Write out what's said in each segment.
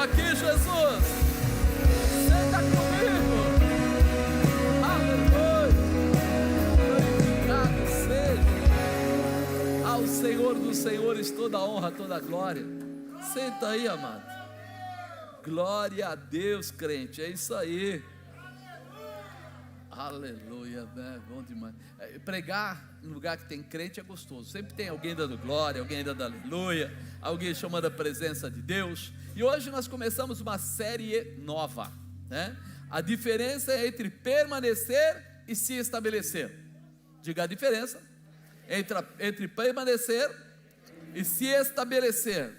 aqui, Jesus. Senta comigo. Aleluia. Glorificado seja ao Senhor dos Senhores toda a honra, toda a glória. Senta aí, amado. Glória a Deus, crente. É isso aí. Aleluia, né? Bom demais. Pregar em lugar que tem crente é gostoso. Sempre tem alguém dando glória, alguém dando aleluia, alguém chamando a presença de Deus. E hoje nós começamos uma série nova, né? A diferença é entre permanecer e se estabelecer. Diga a diferença entre permanecer e se estabelecer.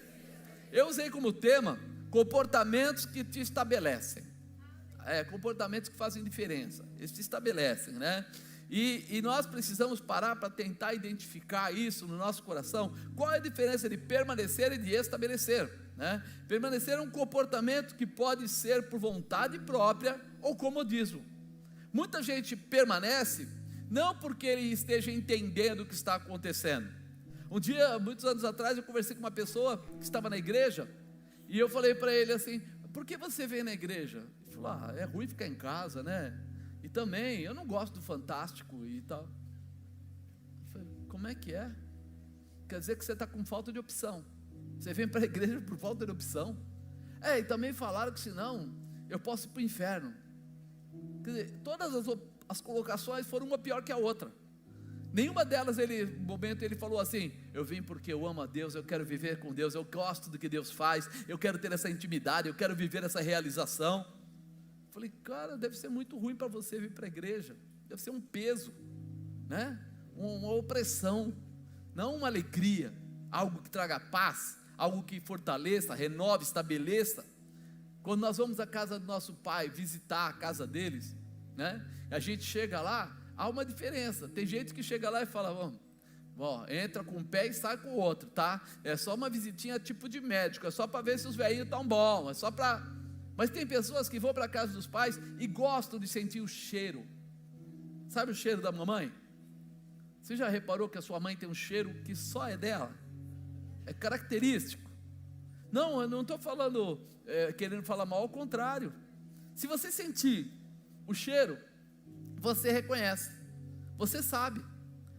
Eu usei como tema comportamentos que te estabelecem. Comportamentos que fazem diferença, eles se estabelecem, né? E nós precisamos parar para tentar identificar isso no nosso coração. Qual é a diferença de permanecer e de estabelecer, né? Permanecer é um comportamento que pode ser por vontade própria ou comodismo. Muita gente permanece não porque ele esteja entendendo o que está acontecendo. Um dia, muitos anos atrás, eu conversei com uma pessoa que estava na igreja e eu falei para ele assim: por que você vem na igreja? Ele falou: é ruim ficar em casa, né? E também, eu não gosto do Fantástico e tal. Eu falei: como é que é? Quer dizer que você está com falta de opção. Você vem para a igreja por falta de opção? E também falaram que senão eu posso ir para o inferno. Quer dizer, todas as colocações foram uma pior que a outra. Nenhuma delas, no momento ele falou assim: eu vim porque eu amo a Deus, eu quero viver com Deus, eu gosto do que Deus faz, eu quero ter essa intimidade, eu quero viver essa realização. Falei: cara, deve ser muito ruim para você vir para a igreja, deve ser um peso, né? Uma opressão, não uma alegria, algo que traga paz, algo que fortaleça, renove, estabeleça. Quando nós vamos à casa do nosso pai, visitar a casa deles, né? A gente chega lá, há uma diferença. Tem gente que chega lá e fala: entra com um pé e sai com o outro, tá? É só uma visitinha tipo de médico, é só para ver se os velhinhos estão bons, é só para... Mas tem pessoas que vão para a casa dos pais e gostam de sentir o cheiro. Sabe o cheiro da mamãe? Você já reparou que a sua mãe tem um cheiro que só é dela? É característico. Não, eu não estou falando, querendo falar mal, ao contrário. Se você sentir o cheiro, você reconhece, você sabe.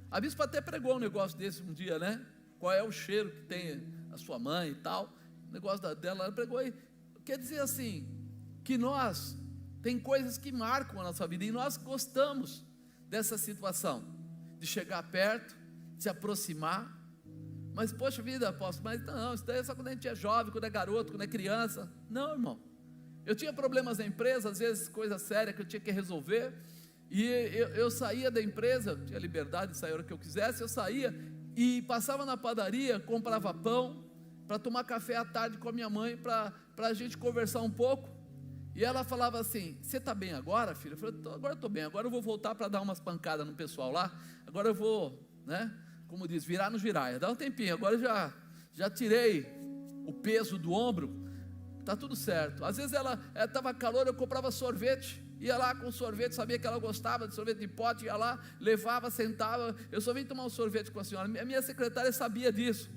A bispa até pregou um negócio desse um dia, né? Qual é o cheiro que tem a sua mãe e tal. O negócio dela, ela pregou aí. Quer dizer assim, que nós, tem coisas que marcam a nossa vida, e nós gostamos dessa situação, de chegar perto, de se aproximar. Mas poxa vida, apóstolo, mas não, isso daí é só quando a gente é jovem, quando é garoto, quando é criança. Não, irmão. Eu tinha problemas na empresa, às vezes coisa séria que eu tinha que resolver, e eu saía da empresa, tinha liberdade de sair a hora que eu quisesse, eu saía e passava na padaria, comprava pão, para tomar café à tarde com a minha mãe, para a gente conversar um pouco. E ela falava assim: você está bem agora, filho? Eu falei: agora eu estou bem, agora eu vou voltar para dar umas pancadas no pessoal lá, agora eu vou, né, como diz, virar no giraia, dá um tempinho, agora eu já tirei o peso do ombro, está tudo certo. Às vezes ela estava calor, eu comprava sorvete, ia lá com sorvete, sabia que ela gostava de sorvete de pote, ia lá, levava, sentava, eu só vim tomar um sorvete com a senhora. A minha secretária sabia disso.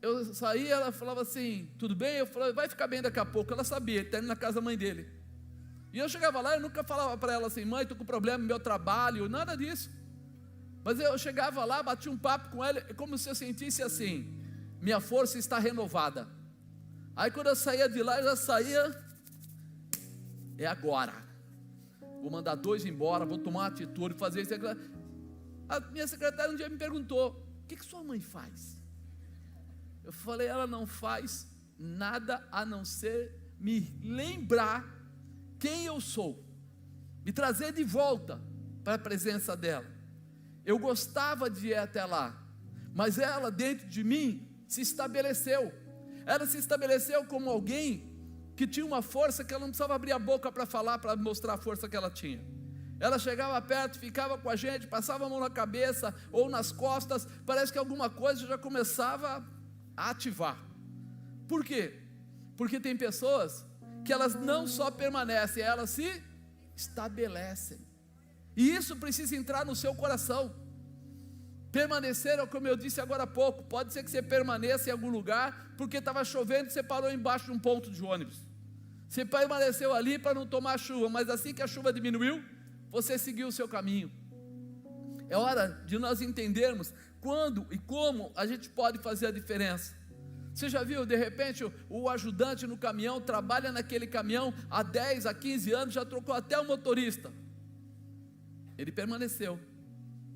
Eu saía, ela falava assim: tudo bem? Eu falava: vai ficar bem daqui a pouco. Ela sabia, ele está indo na casa da mãe dele. E eu chegava lá, eu nunca falava para ela assim: mãe, estou com problema no meu trabalho, nada disso. Mas eu chegava lá, batia um papo com ela, como se eu sentisse assim: minha força está renovada. Aí quando eu saía de lá, eu já saía: é agora, vou mandar 2 embora, vou tomar uma atitude, fazer isso. A minha secretária um dia me perguntou: o que sua mãe faz? Eu falei: ela não faz nada a não ser me lembrar quem eu sou, me trazer de volta para a presença dela. Eu gostava de ir até lá, mas ela dentro de mim se estabeleceu. Ela se estabeleceu como alguém que tinha uma força que ela não precisava abrir a boca para falar, para mostrar a força que ela tinha. Ela chegava perto, ficava com a gente, passava a mão na cabeça ou nas costas, parece que alguma coisa já começava a ativar. Por quê? Porque tem pessoas que elas não só permanecem, elas se estabelecem. E isso precisa entrar no seu coração. Permanecer, como eu disse agora há pouco, pode ser que você permaneça em algum lugar, porque estava chovendo e você parou embaixo de um ponto de ônibus. Você permaneceu ali para não tomar chuva, mas assim que a chuva diminuiu, você seguiu o seu caminho. É hora de nós entendermos quando e como a gente pode fazer a diferença. Você já viu, de repente, o ajudante no caminhão, trabalha naquele caminhão há 10, a 15 anos, já trocou até o motorista. Ele permaneceu,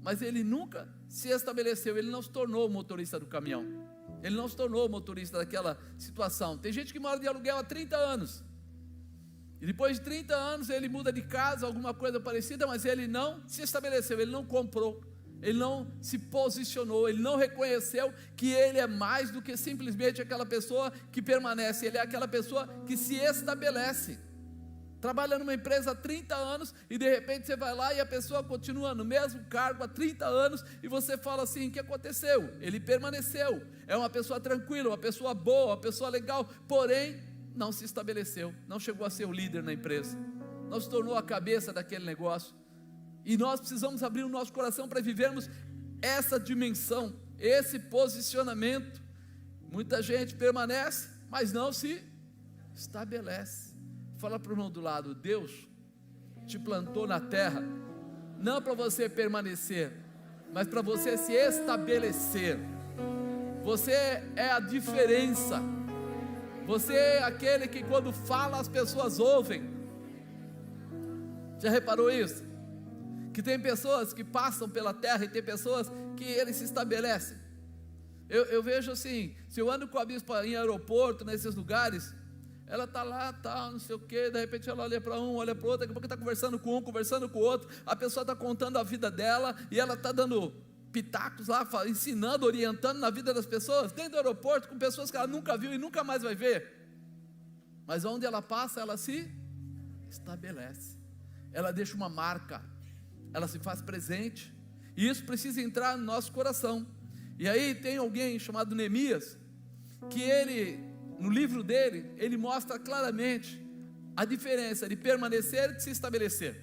mas ele nunca se estabeleceu, ele não se tornou o motorista do caminhão, ele não se tornou o motorista daquela situação. Tem gente que mora de aluguel há 30 anos, e depois de 30 anos ele muda de casa, alguma coisa parecida, mas ele não se estabeleceu, ele não comprou, ele não se posicionou, ele não reconheceu que ele é mais do que simplesmente aquela pessoa que permanece, ele é aquela pessoa que se estabelece. Trabalha numa empresa há 30 anos e de repente você vai lá e a pessoa continua no mesmo cargo há 30 anos e você fala assim: o que aconteceu? Ele permaneceu, é uma pessoa tranquila, uma pessoa boa, uma pessoa legal, porém não se estabeleceu, não chegou a ser o líder na empresa, não se tornou a cabeça daquele negócio. E nós precisamos abrir o nosso coração para vivermos essa dimensão, esse posicionamento. Muita gente permanece, mas não se estabelece. Fala para o irmão do lado: Deus te plantou na terra, não para você permanecer, mas para você se estabelecer. Você é a diferença, você é aquele que quando fala as pessoas ouvem. Já reparou isso? Que tem pessoas que passam pela terra e tem pessoas que eles se estabelecem. Eu vejo assim, se eu ando com a bispa em aeroporto, nesses lugares, ela está lá, não sei o que, de repente ela olha para um, olha para o outro, daqui a pouco está conversando com um, conversando com o outro, a pessoa está contando a vida dela, e ela está dando pitacos lá, ensinando, orientando na vida das pessoas, dentro do aeroporto, com pessoas que ela nunca viu e nunca mais vai ver, mas onde ela passa, ela se estabelece, ela deixa uma marca, ela se faz presente, e isso precisa entrar no nosso coração. E aí tem alguém chamado Neemias, que ele, no livro dele, ele mostra claramente a diferença de permanecer e de se estabelecer.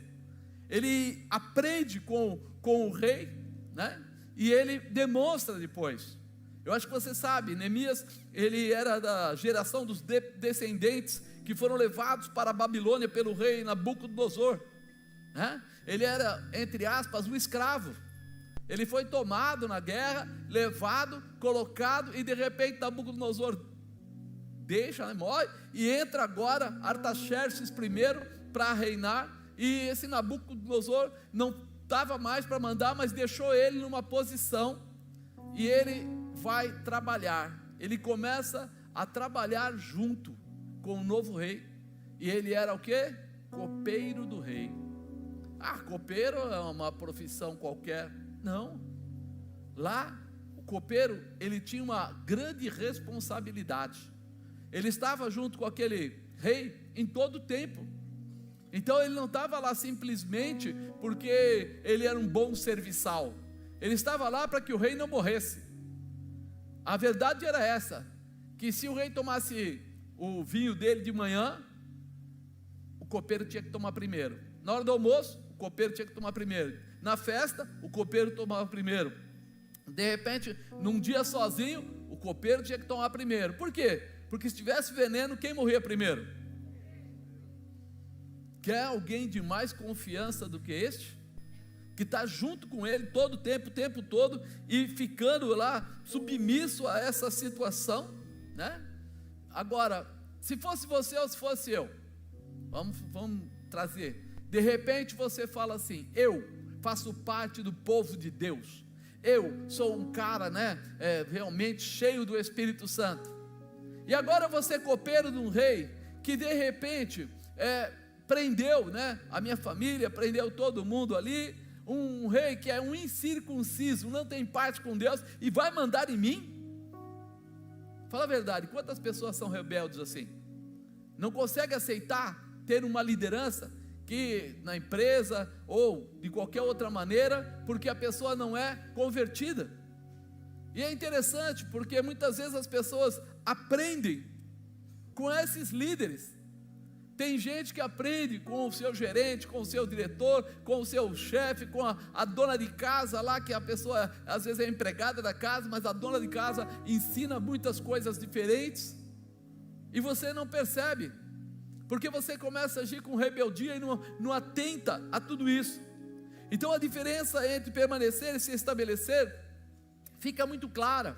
Ele aprende com o rei, né? E ele demonstra depois. Eu acho que você sabe, Neemias, ele era da geração dos descendentes que foram levados para a Babilônia pelo rei Nabucodonosor, né? Ele era, entre aspas, um escravo. Ele foi tomado na guerra, levado, colocado, e de repente Nabucodonosor deixa, né, morre, e entra agora Artaxerxes I para reinar, e esse Nabucodonosor não estava mais para mandar, mas deixou ele numa posição, e ele vai trabalhar, ele começa a trabalhar junto com o novo rei, e ele era o quê? Copeiro do rei. Copeiro é uma profissão qualquer? Não, lá o copeiro, ele tinha uma grande responsabilidade, ele estava junto com aquele rei em todo o tempo, então ele não estava lá simplesmente porque ele era um bom serviçal, ele estava lá para que o rei não morresse. A verdade era essa, que se o rei tomasse o vinho dele de manhã, o copeiro tinha que tomar primeiro, na hora do almoço, o copeiro tinha que tomar primeiro, na festa, o copeiro tomava primeiro, de repente, num dia sozinho, o copeiro tinha que tomar primeiro. Por quê? Porque se tivesse veneno, quem morria primeiro? Quer alguém de mais confiança do que este? Que está junto com ele todo o tempo todo, e ficando lá submisso a essa situação, né? Agora, se fosse você ou se fosse eu, vamos trazer, de repente você fala assim: eu faço parte do povo de Deus, eu sou um cara, né, realmente cheio do Espírito Santo, e agora você é copeiro de um rei, que de repente, prendeu, né, a minha família, prendeu todo mundo ali, um rei que é um incircunciso, não tem parte com Deus, e vai mandar em mim? Fala a verdade, quantas pessoas são rebeldes assim? Não consegue aceitar ter uma liderança, que na empresa ou de qualquer outra maneira, porque a pessoa não é convertida. E é interessante, porque muitas vezes as pessoas aprendem com esses líderes, Tem gente que aprende com o seu gerente, com o seu diretor, com o seu chefe, com a dona de casa lá, que a pessoa às vezes é empregada da casa, mas a dona de casa ensina muitas coisas diferentes, e você não percebe, porque você começa a agir com rebeldia e não atenta a tudo isso. Então a diferença entre permanecer e se estabelecer fica muito clara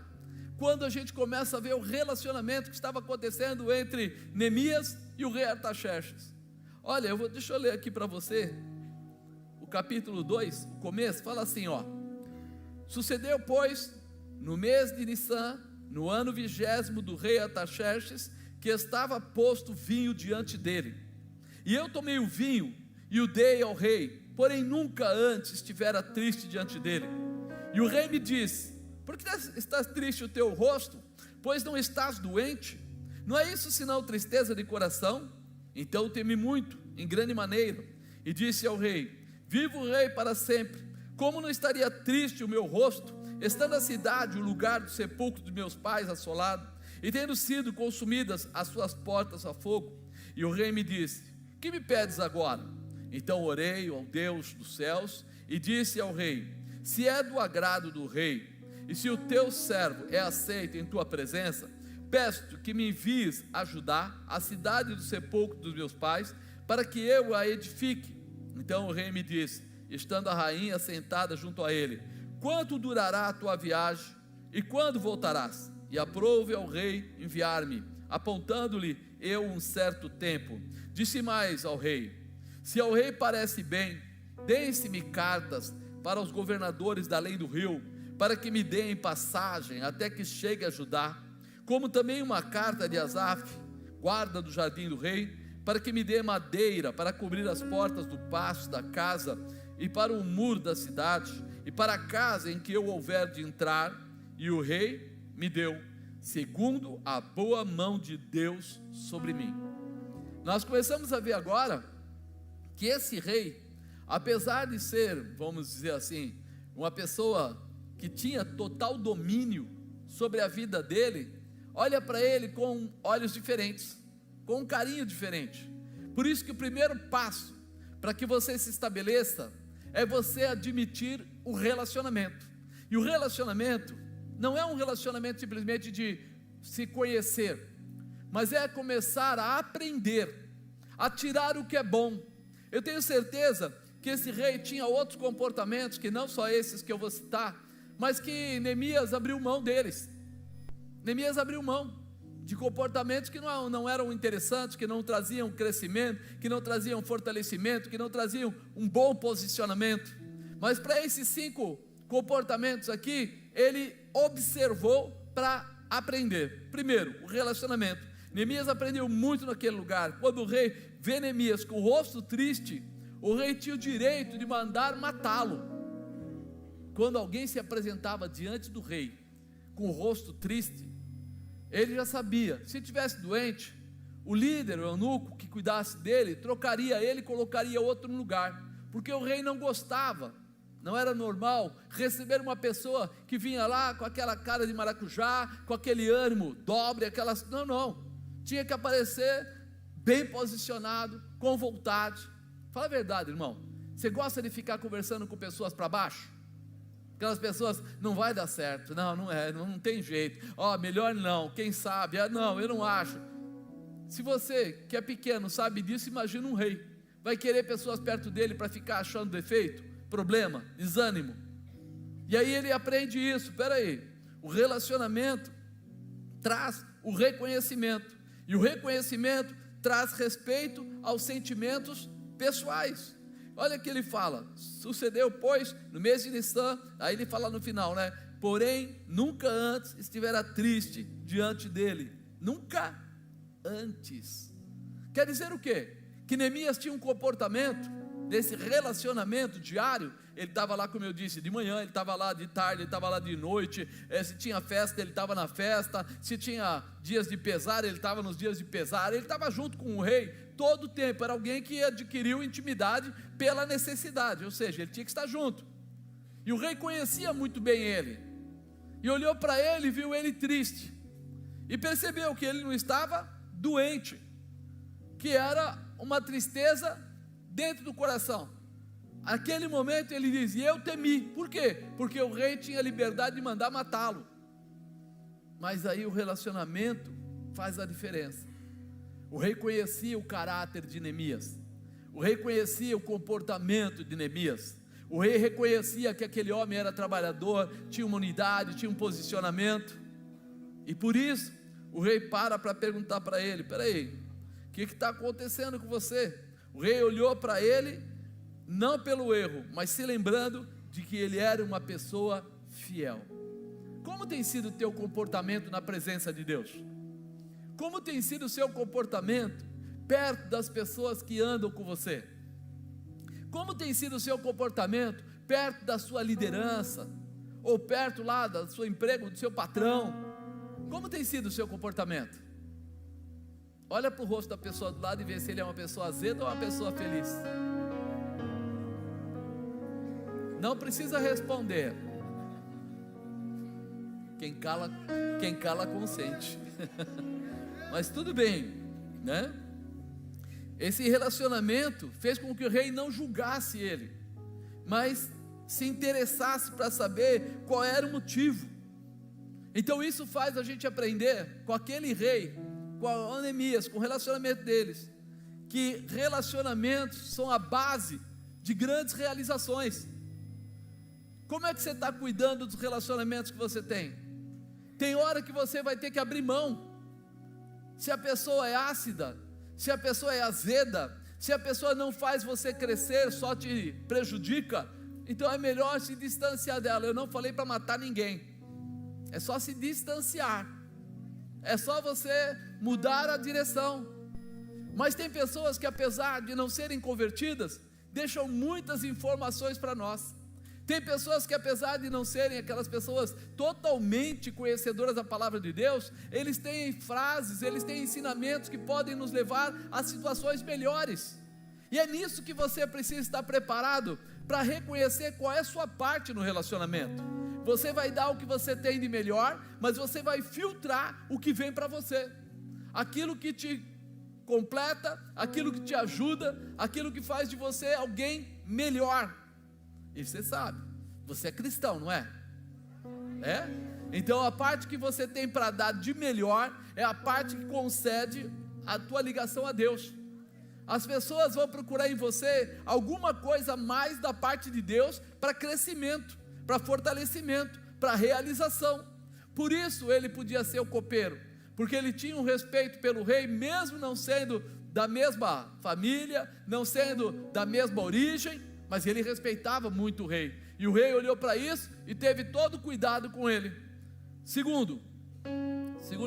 quando a gente começa a ver o relacionamento que estava acontecendo entre Neemias e o rei Artaxerxes. Olha, deixa eu ler aqui para você o capítulo 2, o começo, fala assim, ó: sucedeu, pois, no mês de Nissan, no ano 20º do rei Artaxerxes, que estava posto vinho diante dele, e eu tomei o vinho e o dei ao rei, porém nunca antes estivera triste diante dele. E o rei me disse: por que estás triste o teu rosto? Pois não estás doente? Não é isso senão tristeza de coração? Então temi muito, em grande maneira, e disse ao rei: viva o rei para sempre. Como não estaria triste o meu rosto, estando a cidade, o lugar do sepulcro dos meus pais, assolado, e tendo sido consumidas as suas portas a fogo? E o rei me disse: que me pedes agora? Então orei ao Deus dos céus e disse ao rei: se é do agrado do rei, e se o teu servo é aceito em tua presença, peço-te que me envies ajudar a cidade do sepulcro dos meus pais, para que eu a edifique. Então o rei me disse, estando a rainha sentada junto a ele: quanto durará a tua viagem, e quando voltarás? E aprove ao rei enviar-me, apontando-lhe eu um certo tempo. Disse mais ao rei: se ao rei parece bem, deem-se-me cartas para os governadores da além do rio, para que me deem passagem até que chegue a Judá, como também uma carta de Asaf, guarda do jardim do rei, para que me dê madeira para cobrir as portas do pátio da casa, e para o muro da cidade, e para a casa em que eu houver de entrar. E o rei me deu, segundo a boa mão de Deus sobre mim. Nós começamos a ver agora que esse rei, apesar de ser, vamos dizer assim, uma pessoa que tinha total domínio sobre a vida dele, olha para ele com olhos diferentes, com um carinho diferente. Por isso que o primeiro passo para que você se estabeleça é você admitir o relacionamento. E o relacionamento não é um relacionamento simplesmente de se conhecer, mas é começar a aprender, a tirar o que é bom. Eu tenho certeza que esse rei tinha outros comportamentos, que não só esses que eu vou citar, mas que Neemias abriu mão deles. Neemias abriu mão de comportamentos que não eram interessantes, que não traziam crescimento, que não traziam fortalecimento, que não traziam um bom posicionamento. Mas para esses 5 comportamentos aqui, ele observou para aprender. Primeiro, o relacionamento. Neemias aprendeu muito naquele lugar. Quando o rei vê Neemias com o rosto triste, o rei tinha o direito de mandar matá-lo. Quando alguém se apresentava diante do rei com o rosto triste, ele já sabia, se estivesse doente, o líder, o eunuco que cuidasse dele, trocaria ele e colocaria outro no lugar, porque o rei não gostava, não era normal receber uma pessoa que vinha lá com aquela cara de maracujá, com aquele ânimo dobre, não, tinha que aparecer bem posicionado, com vontade. Fala a verdade, irmão, você gosta de ficar conversando com pessoas para baixo? Aquelas pessoas, não vai dar certo, não tem jeito, melhor não, quem sabe, não, eu não acho. Se você que é pequeno sabe disso, imagina um rei, vai querer pessoas perto dele para ficar achando defeito, problema, desânimo. E aí ele aprende isso. Peraí, o relacionamento traz o reconhecimento, e o reconhecimento traz respeito aos sentimentos pessoais. Olha que ele fala: sucedeu, pois, no mês de Nissan, aí ele fala no final, porém, nunca antes estivera triste diante dele. Nunca antes. Quer dizer o quê? Que Neemias tinha um comportamento desse relacionamento diário. Ele estava lá, como eu disse, de manhã, ele estava lá de tarde, ele estava lá de noite, se tinha festa, ele estava na festa, se tinha dias de pesar, ele estava nos dias de pesar, ele estava junto com o rei todo o tempo. Era alguém que adquiriu intimidade pela necessidade, ou seja, ele tinha que estar junto, e o rei conhecia muito bem ele, e olhou para ele e viu ele triste, e percebeu que ele não estava doente, que era uma tristeza dentro do coração. Naquele momento ele diz: e eu temi. Por quê? Porque o rei tinha liberdade de mandar matá-lo. Mas aí o relacionamento faz a diferença. O rei conhecia o caráter de Neemias. O rei conhecia o comportamento de Neemias. O rei reconhecia que aquele homem era trabalhador, tinha uma unidade, tinha um posicionamento. E por isso o rei para perguntar para ele: peraí, o que está acontecendo com você? O rei olhou para ele, não pelo erro, mas se lembrando de que ele era uma pessoa fiel. Como tem sido o teu comportamento na presença de Deus? Como tem sido o seu comportamento perto das pessoas que andam com você? Como tem sido o seu comportamento perto da sua liderança? Ou perto lá do seu emprego, do seu patrão? Como tem sido o seu comportamento? Olha para o rosto da pessoa do lado e vê se ele é uma pessoa azeda ou uma pessoa feliz. Não precisa responder. Quem cala consente. Mas tudo bem, né? Esse relacionamento fez com que o rei não julgasse ele, mas se interessasse para saber qual era o motivo. Então isso faz a gente aprender com aquele rei, com Neemias, com o relacionamento deles, que relacionamentos são a base de grandes realizações. Como é que você está cuidando dos relacionamentos que você tem? Tem hora que você vai ter que abrir mão. Se a pessoa é ácida, se a pessoa é azeda, se a pessoa não faz você crescer, só te prejudica, então é melhor se distanciar dela. Eu não falei para matar ninguém, é só se distanciar, é só você mudar a direção. Mas tem pessoas que, apesar de não serem convertidas, deixam muitas informações para nós. Tem pessoas que, apesar de não serem aquelas pessoas totalmente conhecedoras da palavra de Deus, eles têm frases, eles têm ensinamentos que podem nos levar a situações melhores. E é nisso que você precisa estar preparado, para reconhecer qual é a sua parte no relacionamento. Você vai dar o que você tem de melhor, mas você vai filtrar o que vem para você. Aquilo que te completa, aquilo que te ajuda, aquilo que faz de você alguém melhor. E você sabe, você é cristão, não é? É? Então a parte que você tem para dar de melhor é a parte que concede a tua ligação a Deus. As pessoas vão procurar em você alguma coisa mais da parte de Deus para crescimento, para fortalecimento, para realização. Por isso ele podia ser o copeiro, porque ele tinha um respeito pelo rei, mesmo não sendo da mesma família, não sendo da mesma origem, mas ele respeitava muito o rei, e o rei olhou para isso e teve todo cuidado com ele. Segundo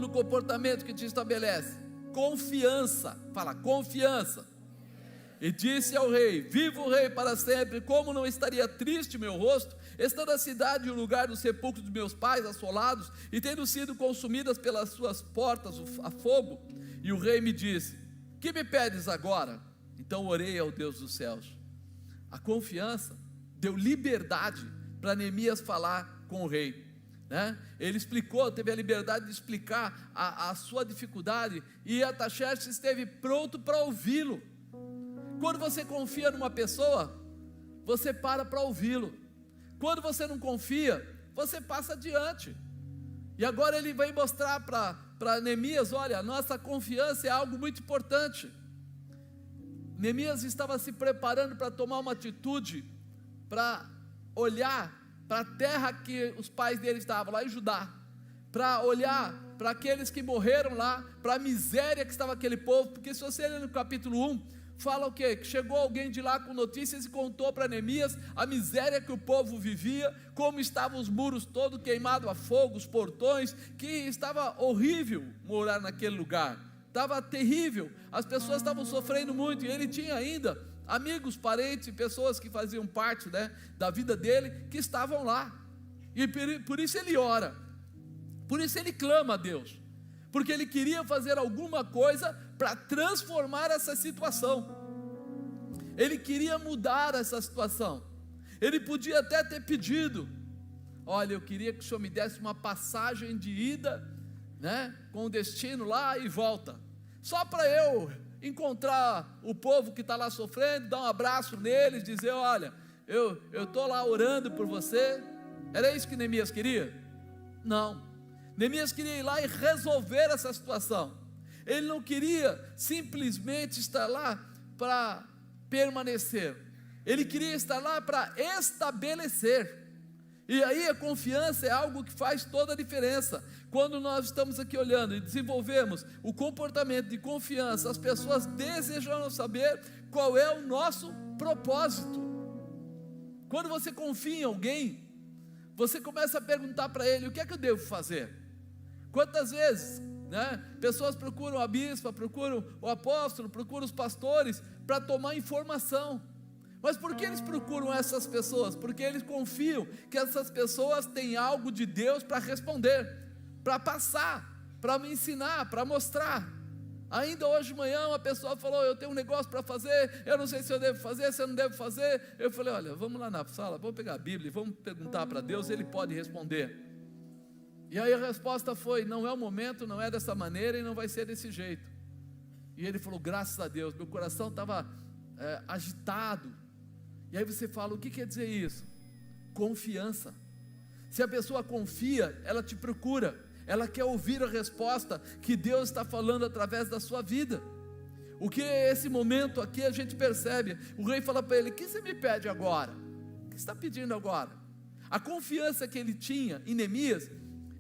comportamento que te estabelece, confiança. Fala, confiança. E disse ao rei: viva o rei para sempre, como não estaria triste meu rosto, estando a cidade e o lugar do sepulcro dos meus pais assolados, e tendo sido consumidas pelas suas portas a fogo. E o rei me disse: que me pedes agora? Então orei ao Deus dos céus. A confiança deu liberdade para Neemias falar com o rei, né? Ele explicou, teve a liberdade de explicar a sua dificuldade, e Artaxerxes esteve pronto para ouvi-lo. Quando você confia numa pessoa, você para ouvi-lo. Quando você não confia, você passa adiante. E agora ele vem mostrar para Neemias: olha, a nossa confiança é algo muito importante. Neemias estava se preparando para tomar uma atitude, para olhar para a terra que os pais dele estavam, lá em Judá, para olhar para aqueles que morreram lá, para a miséria que estava aquele povo. Porque se você ler no capítulo 1, fala o quê? Que chegou alguém de lá com notícias e contou para Neemias a miséria que o povo vivia, como estavam os muros todos queimados a fogo, os portões, que estava horrível morar naquele lugar. Estava terrível, as pessoas estavam sofrendo muito, e ele tinha ainda amigos, parentes, pessoas que faziam parte, né, da vida dele, que estavam lá, e por isso ele ora, por isso ele clama a Deus, porque ele queria fazer alguma coisa para transformar essa situação, ele queria mudar essa situação. Ele podia até ter pedido: olha, eu queria que o senhor me desse uma passagem de ida, né, com destino lá e volta, só para eu encontrar o povo que está lá sofrendo, dar um abraço neles, dizer: olha, eu estou lá orando por você. Era isso que Neemias queria? Não. Neemias queria ir lá e resolver essa situação. Ele não queria simplesmente estar lá para permanecer, ele queria estar lá para estabelecer. E aí a confiança é algo que faz toda a diferença. Quando nós estamos aqui olhando e desenvolvemos o comportamento de confiança, as pessoas desejam saber qual é o nosso propósito. Quando você confia em alguém, você começa a perguntar para ele: o que é que eu devo fazer? Quantas vezes, pessoas procuram a bispa, procuram o apóstolo, procuram os pastores para tomar informação. Mas por que eles procuram essas pessoas? Porque eles confiam que essas pessoas têm algo de Deus para responder, para passar, para me ensinar, para mostrar. Ainda hoje de manhã uma pessoa falou: eu tenho um negócio para fazer, eu não sei se eu devo fazer, se eu não devo fazer. Eu falei: olha, vamos lá na sala, vamos pegar a Bíblia e vamos perguntar para Deus, Ele pode responder. E aí a resposta foi: não é o momento, não é dessa maneira e não vai ser desse jeito. E ele falou: graças a Deus, meu coração estava agitado. E aí você fala: o que quer dizer isso? Confiança. Se a pessoa confia, ela te procura, ela quer ouvir a resposta que Deus está falando através da sua vida. O que é esse momento aqui a gente percebe? O rei fala para ele: o que você me pede agora? O que você está pedindo agora? A confiança que ele tinha em Neemias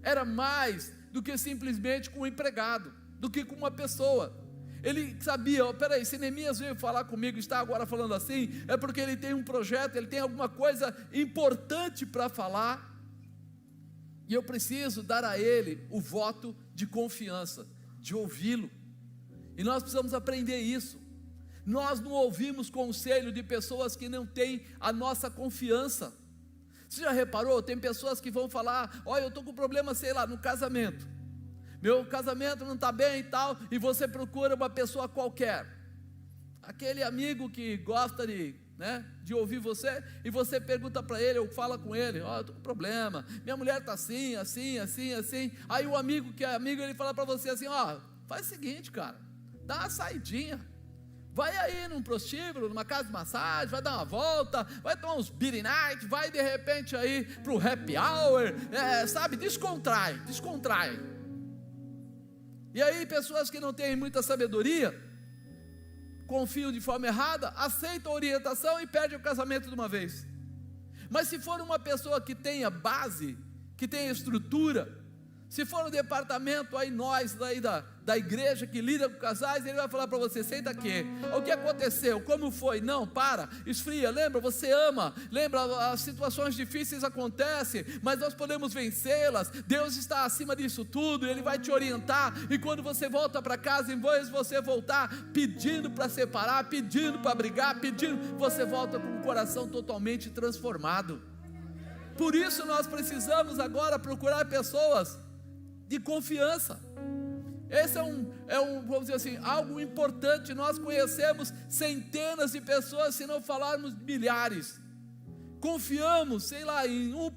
era mais do que simplesmente com um empregado, do que com uma pessoa. Ele sabia: peraí, se Neemias veio falar comigo, está agora falando assim, é porque ele tem um projeto, ele tem alguma coisa importante para falar, e eu preciso dar a ele o voto de confiança, de ouvi-lo. E nós precisamos aprender isso. Nós não ouvimos conselho de pessoas que não têm a nossa confiança. Você já reparou? Tem pessoas que vão falar: olha, eu estou com problema, sei lá, no casamento, meu casamento não está bem e tal, e você procura uma pessoa qualquer, aquele amigo que gosta de ouvir você, e você pergunta para ele, ou fala com ele: ó, eu estou com problema, minha mulher está assim, assim, assim, assim. Aí o amigo que é amigo, ele fala para você assim: ó, faz o seguinte, cara, dá uma saidinha, vai aí num prostíbulo, numa casa de massagem, vai dar uma volta, vai tomar uns beer night, vai de repente aí para o happy hour, sabe, descontrai. E aí pessoas que não têm muita sabedoria, confiam de forma errada, aceitam a orientação e perdem o casamento de uma vez. Mas se for uma pessoa que tenha base, que tenha estrutura, se for um departamento aí, nós aí da igreja que lida com casais, ele vai falar para você: senta aqui, o que aconteceu, como foi? Não, para, esfria, lembra, você ama, lembra, as situações difíceis acontecem, mas nós podemos vencê-las, Deus está acima disso tudo, Ele vai te orientar. E quando você volta para casa, em vez de você voltar pedindo para separar, pedindo para brigar, você volta com o coração totalmente transformado. Por isso nós precisamos agora procurar pessoas de confiança. Esse vamos dizer assim, algo importante. Nós conhecemos centenas de pessoas, se não falarmos milhares. Confiamos, sei lá, em 1%,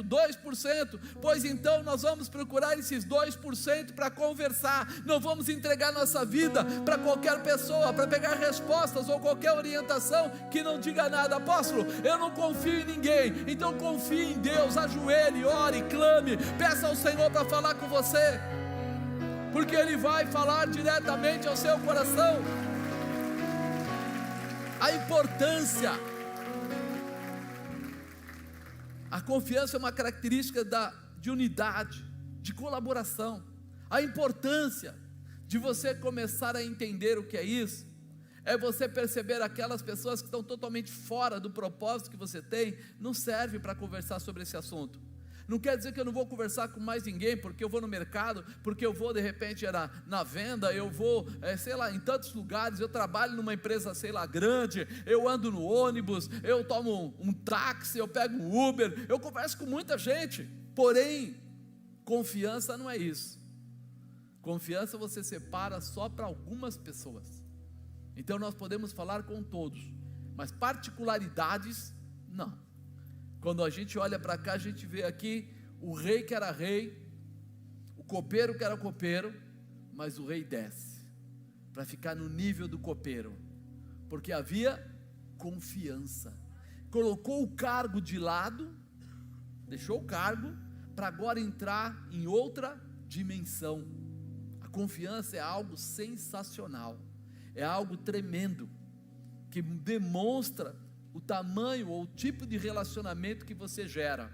2%, pois então nós vamos procurar esses 2% para conversar. Não vamos entregar nossa vida para qualquer pessoa, para pegar respostas ou qualquer orientação que não diga nada. Apóstolo, eu não confio em ninguém. Então confie em Deus, ajoelhe, ore, clame, peça ao Senhor para falar com você, porque Ele vai falar diretamente ao seu coração. A importância. A confiança é uma característica de unidade, de colaboração. A importância de você começar a entender o que é isso, é você perceber aquelas pessoas que estão totalmente fora do propósito que você tem, não serve para conversar sobre esse assunto. Não quer dizer que eu não vou conversar com mais ninguém, porque eu vou no mercado, porque eu vou de repente na venda, eu vou, sei lá, em tantos lugares, eu trabalho numa empresa, sei lá, grande, eu ando no ônibus, eu tomo um táxi, eu pego um Uber, eu converso com muita gente. Porém, confiança não é isso. Confiança você separa só para algumas pessoas. Então nós podemos falar com todos, mas particularidades, não. Quando a gente olha para cá, a gente vê aqui o rei que era rei, o copeiro que era copeiro, mas o rei desce. para ficar no nível do copeiro, porque havia confiança. Colocou o cargo de lado, deixou o cargo, para agora entrar em outra dimensão. A confiança é algo sensacional, é algo tremendo, que demonstra o tamanho ou o tipo de relacionamento que você gera.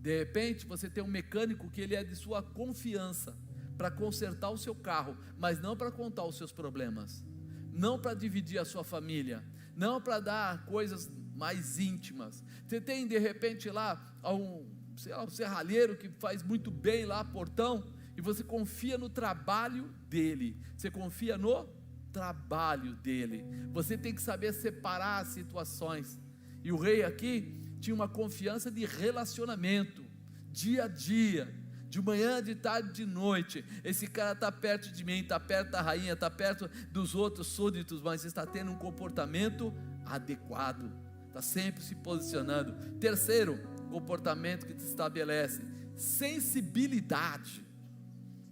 De repente você tem um mecânico que ele é de sua confiança, para consertar o seu carro, mas não para contar os seus problemas, não para dividir a sua família, não para dar coisas mais íntimas. Você tem de repente lá um serralheiro que faz muito bem lá portão, e você confia no trabalho dele, você confia no trabalho dele. Você tem que saber separar as situações, e o rei aqui tinha uma confiança de relacionamento, dia a dia, de manhã, de tarde, de noite. Esse cara está perto de mim, está perto da rainha, está perto dos outros súditos, mas está tendo um comportamento adequado, está sempre se posicionando. Terceiro comportamento que se estabelece: sensibilidade.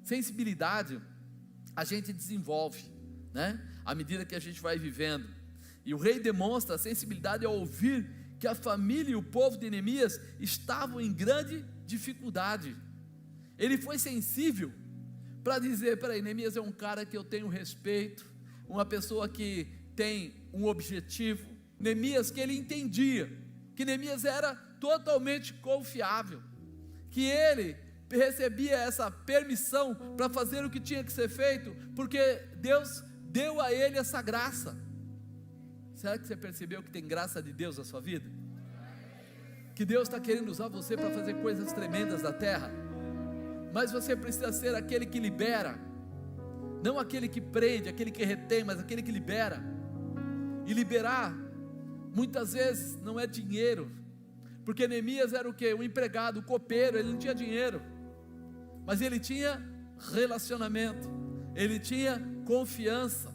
Sensibilidade a gente desenvolve, né? À medida que a gente vai vivendo. E o rei demonstra a sensibilidade ao ouvir que a família e o povo de Neemias estavam em grande dificuldade. Ele foi sensível para dizer: peraí, Neemias é um cara que eu tenho respeito, uma pessoa que tem um objetivo. Neemias, que ele entendia que Neemias era totalmente confiável, que ele recebia essa permissão para fazer o que tinha que ser feito, porque Deus deu a ele essa graça. Será que você percebeu que tem graça de Deus na sua vida? Que Deus está querendo usar você para fazer coisas tremendas na terra, mas você precisa ser aquele que libera, não aquele que prende, aquele que retém, mas aquele que libera. E liberar, muitas vezes, não é dinheiro, porque Neemias era o quê? Um empregado, um copeiro, ele não tinha dinheiro, mas ele tinha relacionamento, ele tinha confiança,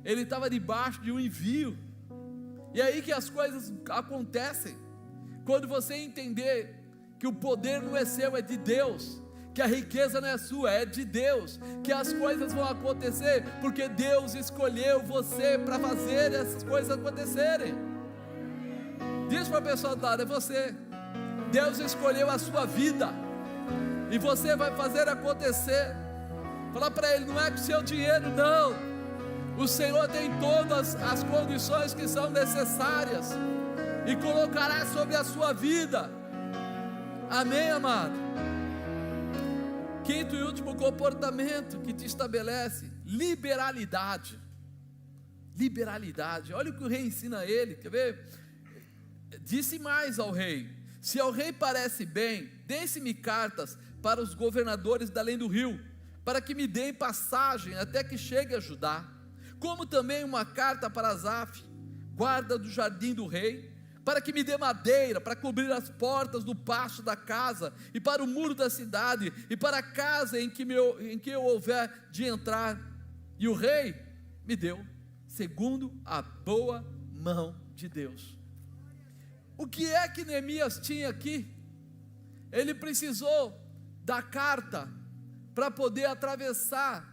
ele estava debaixo de um envio. E é aí que as coisas acontecem, quando você entender que o poder não é seu, é de Deus, que a riqueza não é sua, é de Deus, que as coisas vão acontecer, porque Deus escolheu você para fazer essas coisas acontecerem. Diz para a pessoa do lado: é você. Deus escolheu a sua vida, e você vai fazer acontecer. Fala para ele: não é com o seu dinheiro, não. O Senhor tem todas as condições que são necessárias, e colocará sobre a sua vida. Amém, amado? Quinto e último comportamento que te estabelece: liberalidade. Liberalidade. Olha o que o rei ensina a ele, quer ver? Disse mais ao rei: se ao rei parece bem, dê-me cartas para os governadores da além do rio, para que me deem passagem até que chegue a Judá, como também uma carta para Asaf, guarda do jardim do rei, para que me dê madeira para cobrir as portas do pátio da casa, e para o muro da cidade, e para a casa em que eu houver de entrar. E o rei me deu, segundo a boa mão de Deus. O que é que Neemias tinha aqui? Ele precisou da carta para poder atravessar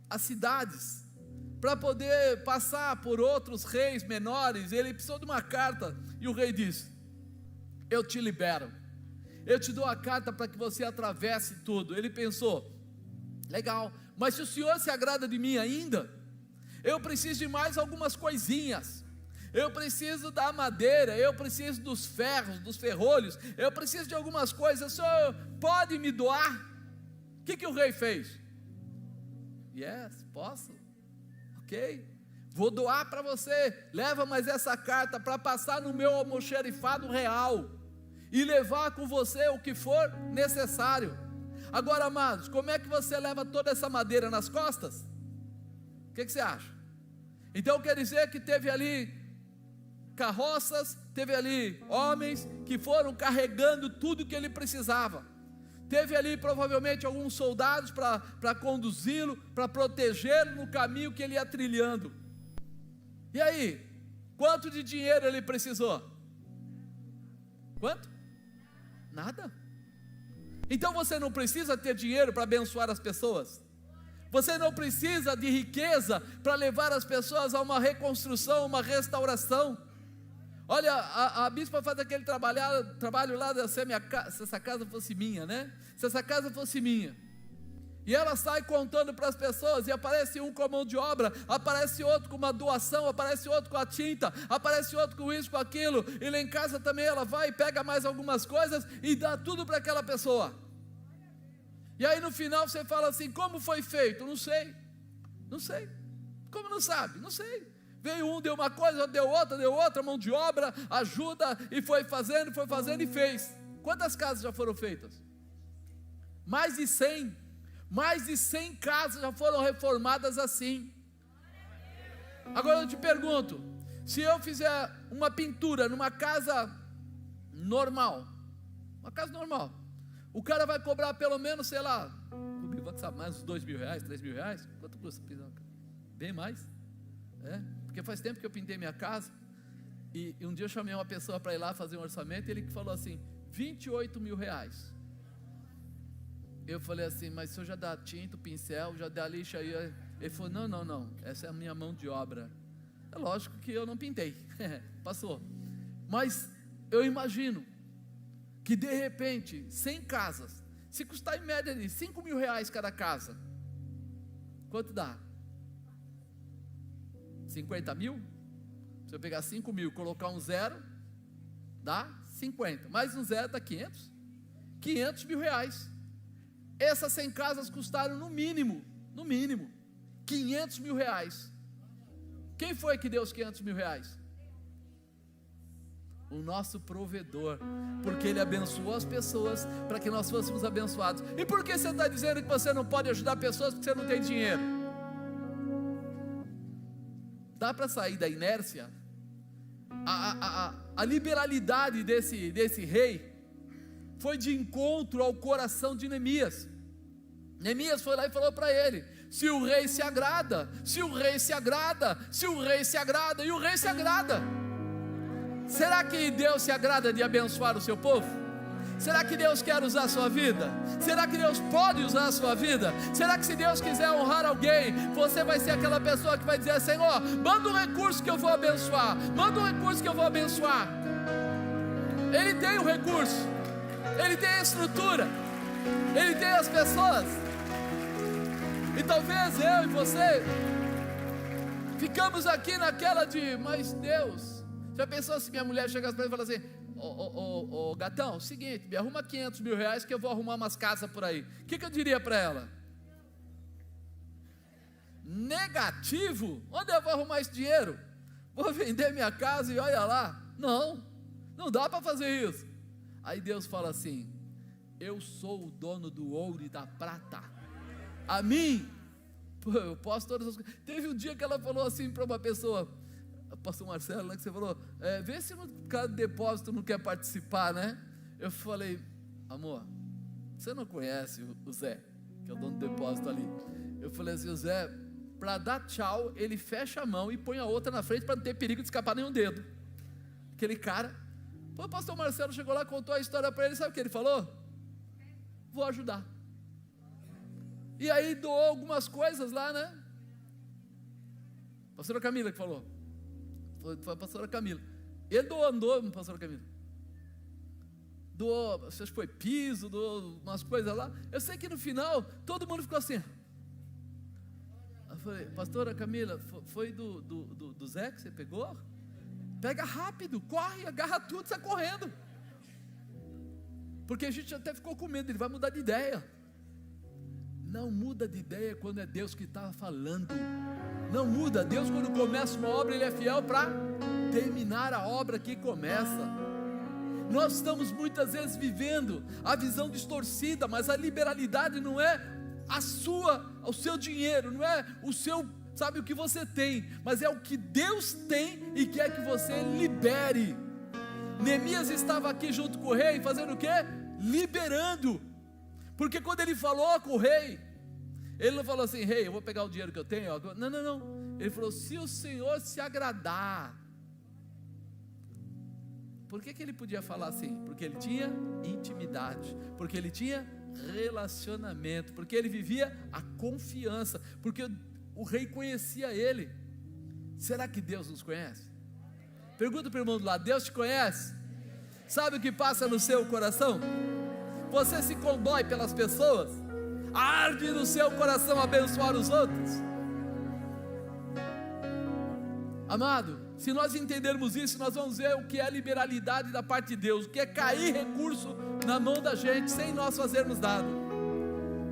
as cidades, para poder passar por outros reis menores. Ele precisou de uma carta, e o rei disse: eu te libero, eu te dou a carta para que você atravesse tudo. Ele pensou: legal, mas se o Senhor se agrada de mim ainda, eu preciso de mais algumas coisinhas. Eu preciso da madeira, eu preciso dos ferros, dos ferrolhos, eu preciso de algumas coisas. O Senhor pode me doar? O que o rei fez? Yes, posso. Ok, vou doar para você. Leva mais essa carta para passar no meu almoxerifado real, e levar com você o que for necessário. Agora, amados, como é que você leva toda essa madeira nas costas? O que você acha? Então quer dizer que teve ali carroças, teve ali homens que foram carregando tudo que ele precisava. Teve ali provavelmente alguns soldados para conduzi-lo, para protegê-lo no caminho que ele ia trilhando. E aí, quanto de dinheiro ele precisou? Quanto? Nada. Então você não precisa ter dinheiro para abençoar as pessoas. Você não precisa de riqueza para levar as pessoas a uma reconstrução, uma restauração. Olha, a bispa faz aquele trabalho lá, se essa casa fosse minha, né? Se essa casa fosse minha. E ela sai contando para as pessoas, e aparece um com a mão de obra, aparece outro com uma doação, aparece outro com a tinta, aparece outro com isso, com aquilo, e lá em casa também ela vai e pega mais algumas coisas e dá tudo para aquela pessoa. E aí no final você fala assim: como foi feito? Não sei. Como não sabe? Não sei. Veio um, deu uma coisa, deu outra, mão de obra, ajuda, e foi fazendo e fez. Quantas casas já foram feitas? Mais de 100 casas já foram reformadas assim. Agora eu te pergunto, se eu fizer uma pintura numa casa normal, o cara vai cobrar pelo menos, sei lá, mais uns R$2.000, R$3.000, quanto custa pintar? Bem mais, porque faz tempo que eu pintei minha casa, e um dia eu chamei uma pessoa para ir lá fazer um orçamento, e ele que falou assim, R$28.000, eu falei assim, mas se eu já dá tinta, pincel, já dá lixa aí, ele falou, não, essa é a minha mão de obra. É lógico que eu não pintei, passou, mas eu imagino, que de repente, 100 casas, se custar em média de R$5.000 cada casa, quanto dá? 50 mil? Se eu pegar 5 mil, colocar um zero, dá 50, mais um zero dá 500 mil reais. Essas 100 casas custaram no mínimo, R$500 mil. Quem foi que deu os R$500 mil? O nosso provedor, porque Ele abençoou as pessoas, para que nós fôssemos abençoados. E por que você está dizendo que você não pode ajudar pessoas, porque você não tem dinheiro? Dá para sair da inércia? A liberalidade desse rei foi de encontro ao coração de Neemias. Neemias foi lá e falou para ele: se o rei se agrada, e o rei se agrada, será que Deus se agrada de abençoar o seu povo? Será que Deus quer usar a sua vida? Será que Deus pode usar a sua vida? Será que se Deus quiser honrar alguém, você vai ser aquela pessoa que vai dizer: Senhor, manda um recurso que eu vou abençoar, Ele tem o recurso, Ele tem a estrutura, Ele tem as pessoas. E talvez eu e você ficamos aqui naquela de: mas Deus, já pensou se minha mulher chegasse para ele e falasse assim: ô gatão, seguinte, me arruma R$500 mil que eu vou arrumar umas casas por aí. O que eu diria para ela? Negativo? Onde eu vou arrumar esse dinheiro? Vou vender minha casa e olha lá. Não dá para fazer isso. Aí Deus fala assim: eu sou o dono do ouro e da prata, a mim, eu posso todas as coisas. Teve um dia que ela falou assim para uma pessoa, pastor Marcelo, né, que você falou: vê se no caso do depósito não quer participar, né? Eu falei: amor, você não conhece o Zé, que é o dono do depósito ali. Eu falei assim: o Zé, para dar tchau, ele fecha a mão e põe a outra na frente para não ter perigo de escapar nenhum dedo. Aquele cara. O pastor Marcelo chegou lá, contou a história para ele, sabe o que ele falou? Vou ajudar. E aí doou algumas coisas lá, né? Pastora Camila que falou. Foi a pastora Camila. Ele doou, pastora Camila. Doou, não sei se foi piso, doou umas coisas lá. Eu sei que no final, todo mundo ficou assim. Eu falei: pastora Camila, foi do Zé que você pegou? Pega rápido, corre, agarra tudo, sai correndo. Porque a gente até ficou com medo, ele vai mudar de ideia. Não muda de ideia quando é Deus que está falando. Não muda. Deus, quando começa uma obra, Ele é fiel para terminar a obra que começa. Nós estamos muitas vezes vivendo a visão distorcida, mas a liberalidade não é o seu dinheiro, não é o seu, sabe, o que você tem, mas é o que Deus tem e quer que você libere. Neemias estava aqui junto com o rei, fazendo o quê? Liberando. Porque quando ele falou com o rei, ele não falou assim: rei, eu vou pegar o dinheiro que eu tenho. Não. Ele falou: se o Senhor se agradar. Por que ele podia falar assim? Porque ele tinha intimidade, porque ele tinha relacionamento, porque ele vivia a confiança, porque o rei conhecia ele. Será que Deus nos conhece? Pergunta para o irmão do lado: Deus te conhece? Sabe o que passa no seu coração? Você se condói pelas pessoas? Arde no seu coração abençoar os outros? Amado, se nós entendermos isso, nós vamos ver o que é liberalidade da parte de Deus, o que é cair recurso na mão da gente, sem nós fazermos nada.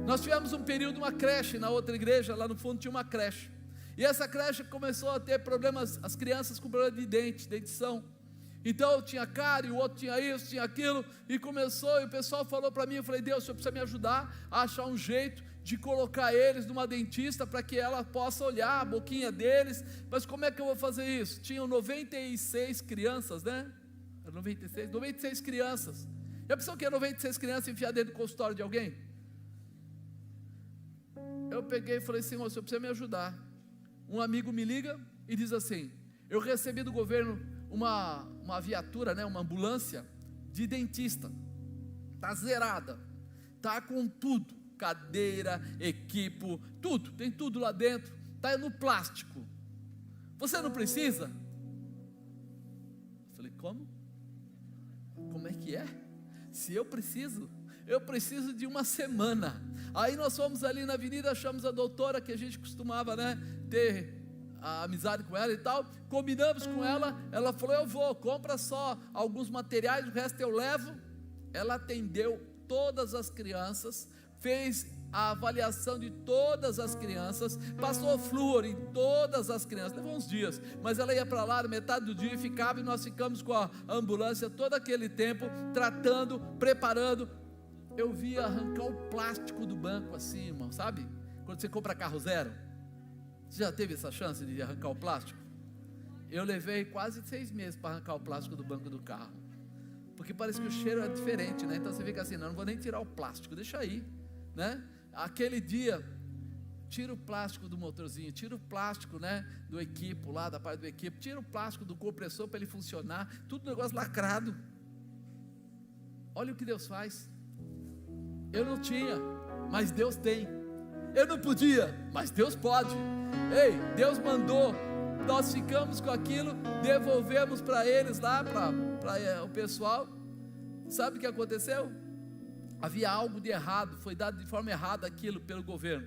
Nós tivemos um período, uma creche na outra igreja, lá no fundo tinha uma creche, e essa creche começou a ter problemas, as crianças com problema de dentição. Então tinha cárie, o outro tinha isso, tinha aquilo, e começou, e o pessoal falou para mim, eu falei: Deus, o Senhor precisa me ajudar a achar um jeito de colocar eles numa dentista, para que ela possa olhar a boquinha deles. Mas como é que eu vou fazer isso? Tinham 96 crianças, né? 96 crianças. Já pensou que é 96 crianças enfiar dentro do consultório de alguém? Eu peguei e falei: Senhor, o Senhor precisa me ajudar. Um amigo me liga e diz assim: eu recebi do governo uma viatura, né, uma ambulância de dentista, está zerada, está com tudo, cadeira, equipo, tudo, tem tudo lá dentro, está no plástico, você não precisa? Eu falei: como é que é? Se eu preciso de uma semana. Aí nós fomos ali na avenida, achamos a doutora que a gente costumava, né, ter a amizade com ela e tal, combinamos com ela, ela falou: eu vou, compra só alguns materiais, o resto eu levo. Ela atendeu todas as crianças, fez a avaliação de todas as crianças, passou flúor em todas as crianças, levou uns dias, mas ela ia para lá metade do dia e ficava, e nós ficamos com a ambulância todo aquele tempo, tratando, preparando. Eu via arrancar o plástico do banco assim, irmão, sabe? Quando você compra carro zero, você já teve essa chance de arrancar o plástico? Eu levei quase 6 meses para arrancar o plástico do banco do carro, porque parece que o cheiro é diferente, né? Então você fica assim: não vou nem tirar o plástico, deixa aí, né? Aquele dia, tira o plástico do motorzinho, tira o plástico, né, do equipo lá, da parte do equipo, tira o plástico do compressor para ele funcionar, tudo negócio lacrado. Olha o que Deus faz. Eu não tinha, mas Deus tem. Eu não podia, mas Deus pode. Ei, Deus mandou, nós ficamos com aquilo, devolvemos para eles lá, para o pessoal. Sabe o que aconteceu? Havia algo de errado, foi dado de forma errada aquilo pelo governo,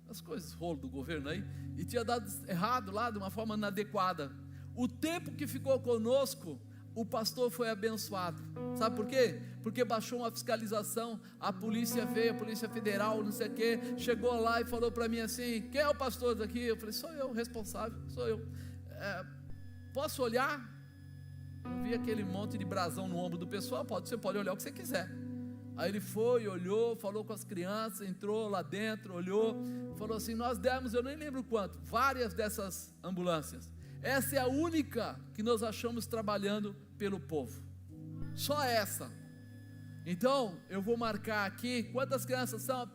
as coisas rolo do governo aí, e tinha dado errado lá, de uma forma inadequada. O tempo que ficou conosco, o pastor foi abençoado. Sabe por quê? Porque baixou uma fiscalização, a polícia veio, a polícia federal, não sei o que, chegou lá e falou para mim assim: quem é o pastor daqui? Eu falei: sou eu, responsável, sou eu. Posso olhar? Eu vi aquele monte de brasão no ombro do pessoal. Você pode olhar o que você quiser. Aí ele foi, olhou, falou com as crianças, entrou lá dentro, olhou, falou assim: nós demos, eu nem lembro quanto, várias dessas ambulâncias. Essa é a única que nós achamos trabalhando pelo povo, só essa. Então eu vou marcar aqui quantas crianças são,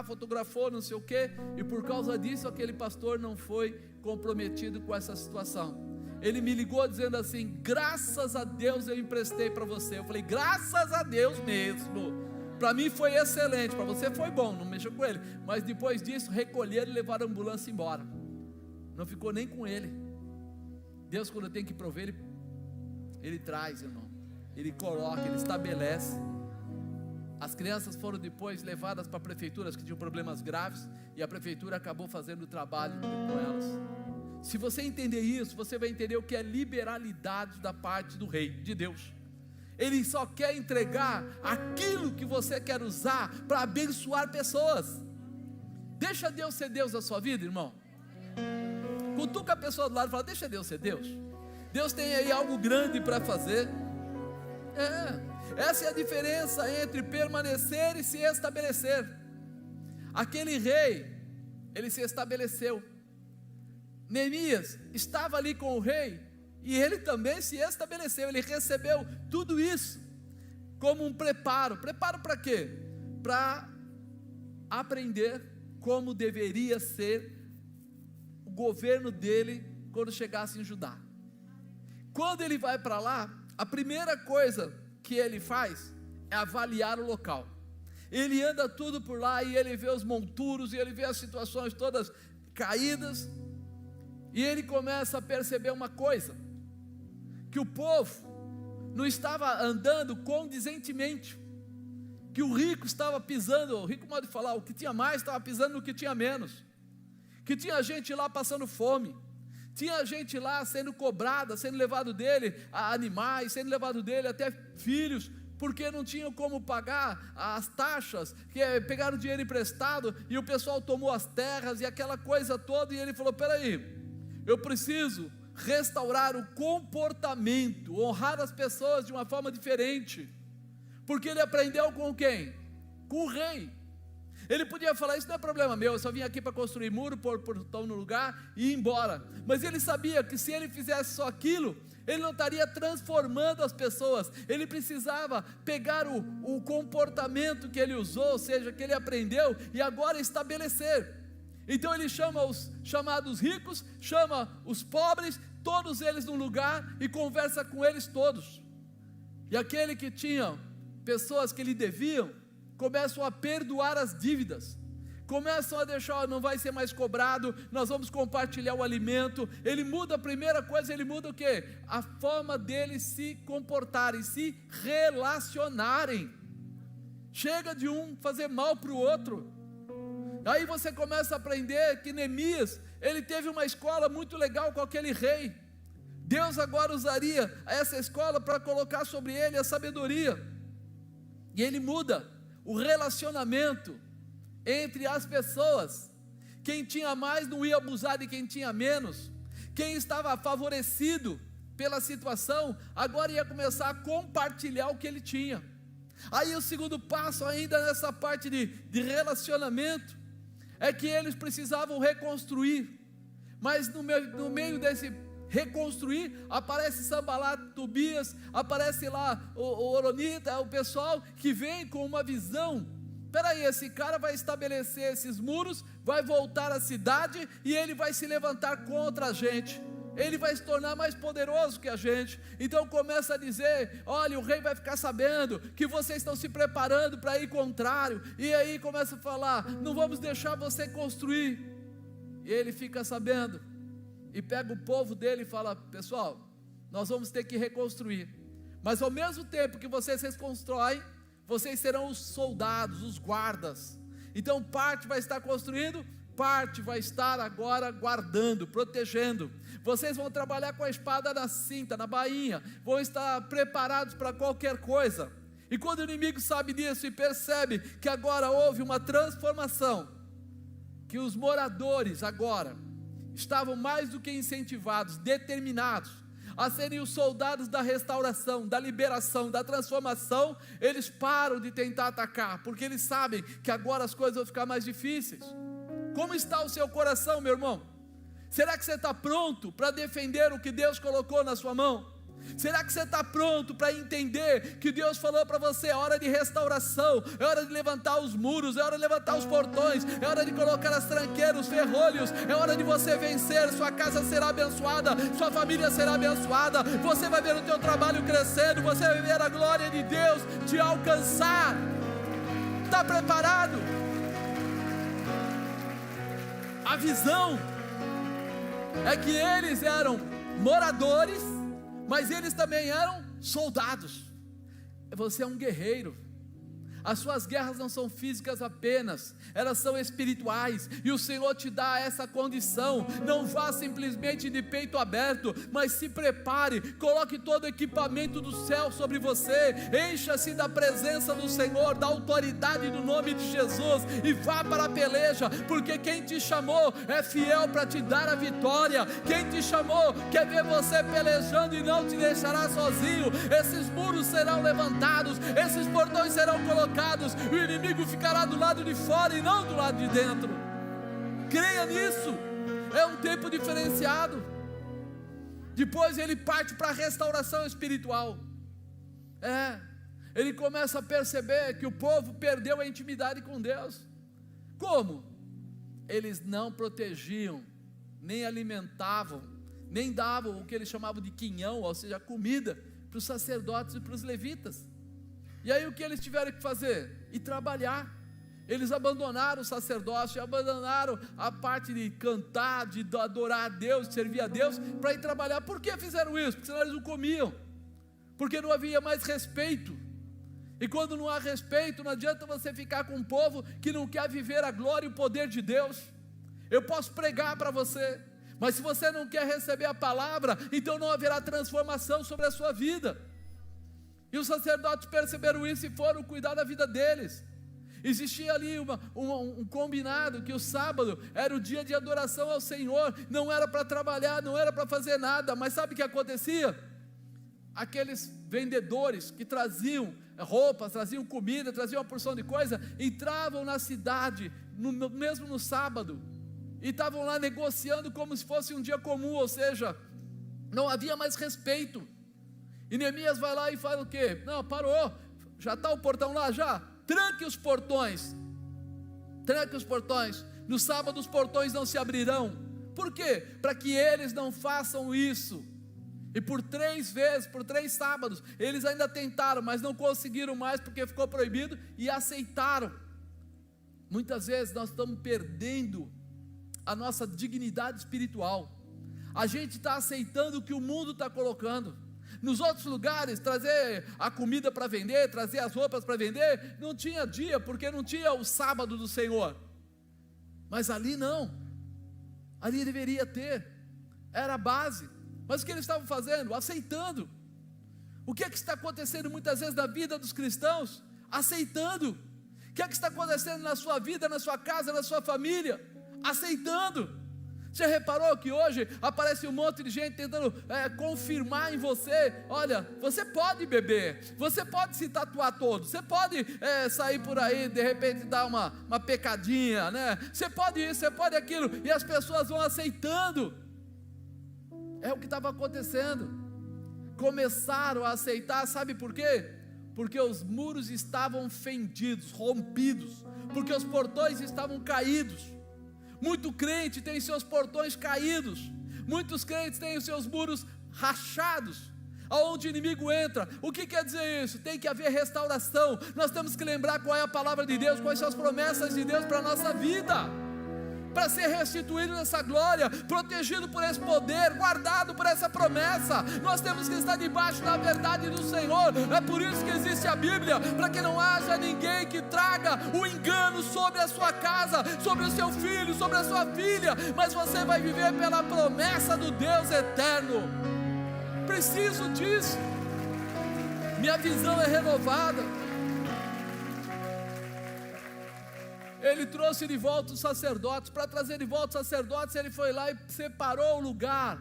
fotografou, não sei o que, e por causa disso aquele pastor não foi comprometido com essa situação. Ele me ligou dizendo assim: graças a Deus eu emprestei para você. Eu falei: graças a Deus mesmo, para mim foi excelente, para você foi bom, não mexeu com ele. Mas depois disso recolheram e levaram a ambulância embora, não ficou nem com ele. Deus, quando tem que prover, Ele traz, irmão, Ele coloca, Ele estabelece. As crianças foram depois levadas para prefeituras que tinham problemas graves, e a prefeitura acabou fazendo o trabalho com elas. Se você entender isso, você vai entender o que é liberalidade da parte do rei, de Deus. Ele só quer entregar aquilo que você quer usar para abençoar pessoas. Deixa Deus ser Deus da sua vida, irmão. Cutuca a pessoa do lado e fala: deixa Deus ser Deus. Deus tem aí algo grande para fazer. Essa é a diferença entre permanecer e se estabelecer. Aquele rei, ele se estabeleceu. Neemias estava ali com o rei, e ele também se estabeleceu. Ele recebeu tudo isso como um preparo. Preparo para quê? Para aprender como deveria ser o governo dele quando chegasse em Judá. Quando ele vai para lá, a primeira coisa que ele faz é avaliar o local, ele anda tudo por lá, e ele vê os monturos, e ele vê as situações todas caídas, e ele começa a perceber uma coisa, que o povo não estava andando condizentemente, que o rico estava pisando, o rico modo de falar, o que tinha mais estava pisando no que tinha menos, que tinha gente lá passando fome, tinha gente lá sendo cobrada, sendo levado dele a animais, sendo levado dele até filhos, porque não tinham como pagar as taxas, que pegaram dinheiro emprestado, e o pessoal tomou as terras, e aquela coisa toda, e ele falou, peraí, eu preciso restaurar o comportamento, honrar as pessoas de uma forma diferente, porque ele aprendeu com quem? Com o rei. Ele podia falar, isso não é problema meu, eu só vim aqui para construir muro, pôr portão no lugar e ir embora, mas ele sabia que se ele fizesse só aquilo, ele não estaria transformando as pessoas, ele precisava pegar o comportamento que ele usou, ou seja, que ele aprendeu, e agora estabelecer. Então ele chama os chamados ricos, chama os pobres, todos eles num lugar, e conversa com eles todos, e aquele que tinha pessoas que lhe deviam, começam a perdoar as dívidas, começam a deixar, não vai ser mais cobrado, nós vamos compartilhar o alimento. Ele muda, a primeira coisa, ele muda o quê? A forma deles se comportarem, se relacionarem. Chega de um fazer mal para o outro. Aí você começa a aprender que Neemias, ele teve uma escola muito legal com aquele rei. Deus agora usaria essa escola para colocar sobre ele a sabedoria, e ele muda o relacionamento entre as pessoas. Quem tinha mais não ia abusar de quem tinha menos, quem estava favorecido pela situação, agora ia começar a compartilhar o que ele tinha. Aí o segundo passo, ainda nessa parte de relacionamento, é que eles precisavam reconstruir, mas no meio desse reconstruir, aparece Sanbalat, Tobias, aparece lá o Oronita, o pessoal que vem com uma visão. Peraí, esse cara vai estabelecer esses muros, vai voltar à cidade, e ele vai se levantar contra a gente, ele vai se tornar mais poderoso que a gente. Então começa a dizer, olha, o rei vai ficar sabendo que vocês estão se preparando para ir contrário, e aí começa a falar, não vamos deixar você construir, e ele fica sabendo, e pega o povo dele e fala, pessoal, nós vamos ter que reconstruir, mas ao mesmo tempo que vocês reconstroem, vocês serão os soldados, os guardas. Então parte vai estar construindo, parte vai estar agora guardando, protegendo. Vocês vão trabalhar com a espada na cinta, na bainha, vão estar preparados para qualquer coisa. E quando o inimigo sabe disso e percebe que agora houve uma transformação, que os moradores agora estavam mais do que incentivados, determinados a serem os soldados da restauração, da liberação, da transformação, eles param de tentar atacar, porque eles sabem que agora as coisas vão ficar mais difíceis. Como está o seu coração, meu irmão? Será que você está pronto para defender o que Deus colocou na sua mão? Será que você está pronto para entender que Deus falou para você, é hora de restauração, é hora de levantar os muros, é hora de levantar os portões, é hora de colocar as tranqueiras, os ferrolhos, é hora de você vencer, sua casa será abençoada, sua família será abençoada, você vai ver o teu trabalho crescendo, você vai ver a glória de Deus te alcançar. Está preparado? A visão é que eles eram moradores, mas eles também eram soldados. Você é um guerreiro. As suas guerras não são físicas apenas, elas são espirituais, e o Senhor te dá essa condição. Não vá simplesmente de peito aberto, mas se prepare, coloque todo o equipamento do céu sobre você, encha-se da presença do Senhor, da autoridade do nome de Jesus, e vá para a peleja, porque quem te chamou é fiel para te dar a vitória. Quem te chamou quer ver você pelejando e não te deixará sozinho. Esses muros serão levantados, esses portões serão colocados, o inimigo ficará do lado de fora e não do lado de dentro. Creia nisso. É um tempo diferenciado. Depois ele parte para a restauração espiritual. Ele começa a perceber que o povo perdeu a intimidade com Deus. Como? Eles não protegiam, nem alimentavam, nem davam o que eles chamavam de quinhão, ou seja, comida, para os sacerdotes e para os levitas. E aí o que eles tiveram que fazer? Ir trabalhar. Eles abandonaram o sacerdócio, abandonaram a parte de cantar, de adorar a Deus, de servir a Deus, para ir trabalhar. Por que fizeram isso? Porque senão eles não comiam, porque não havia mais respeito. E quando não há respeito, não adianta você ficar com um povo que não quer viver a glória e o poder de Deus. Eu posso pregar para você, mas se você não quer receber a palavra, então não haverá transformação sobre a sua vida. E os sacerdotes perceberam isso e foram cuidar da vida deles. Existia ali um combinado que o sábado era o dia de adoração ao Senhor, não era para trabalhar, não era para fazer nada, mas sabe o que acontecia? Aqueles vendedores que traziam roupas, traziam comida, traziam uma porção de coisa, entravam na cidade, mesmo no sábado, e estavam lá negociando como se fosse um dia comum, ou seja, não havia mais respeito. E Neemias vai lá e fala o quê? Não, parou, já está o portão lá, já, tranque os portões, no sábado os portões não se abrirão. Por quê? Para que eles não façam isso. E por 3 vezes, por 3 sábados, eles ainda tentaram, mas não conseguiram mais, porque ficou proibido, e aceitaram. Muitas vezes nós estamos perdendo a nossa dignidade espiritual. A gente está aceitando o que o mundo está colocando. Nos outros lugares, trazer a comida para vender, trazer as roupas para vender, não tinha dia, porque não tinha o sábado do Senhor. Mas ali não, ali deveria ter, era a base. Mas o que eles estavam fazendo? Aceitando. O que é que está acontecendo muitas vezes na vida dos cristãos? Aceitando. O que é que está acontecendo na sua vida, na sua casa, na sua família? Aceitando. Você reparou que hoje aparece um monte de gente tentando confirmar em você: olha, você pode beber, você pode se tatuar todo, você pode sair por aí, de repente dar uma pecadinha, né? Você pode isso, você pode aquilo, e as pessoas vão aceitando. É o que estava acontecendo. Começaram a aceitar, sabe por quê? Porque os muros estavam fendidos, rompidos, porque os portões estavam caídos. Muito crente tem seus portões caídos, muitos crentes têm os seus muros rachados, aonde o inimigo entra. O que quer dizer isso? Tem que haver restauração. Nós temos que lembrar qual é a palavra de Deus, quais são as promessas de Deus para a nossa vida, para ser restituído nessa glória, protegido por esse poder, guardado por essa promessa. Nós temos que estar debaixo da verdade do Senhor. É por isso que existe a Bíblia, para que não haja ninguém que traga o engano sobre a sua casa, sobre o seu filho, sobre a sua filha, mas você vai viver pela promessa do Deus eterno. Preciso disso. Minha visão é renovada. Ele trouxe de volta os sacerdotes. Para trazer de volta os sacerdotes, ele foi lá e separou o lugar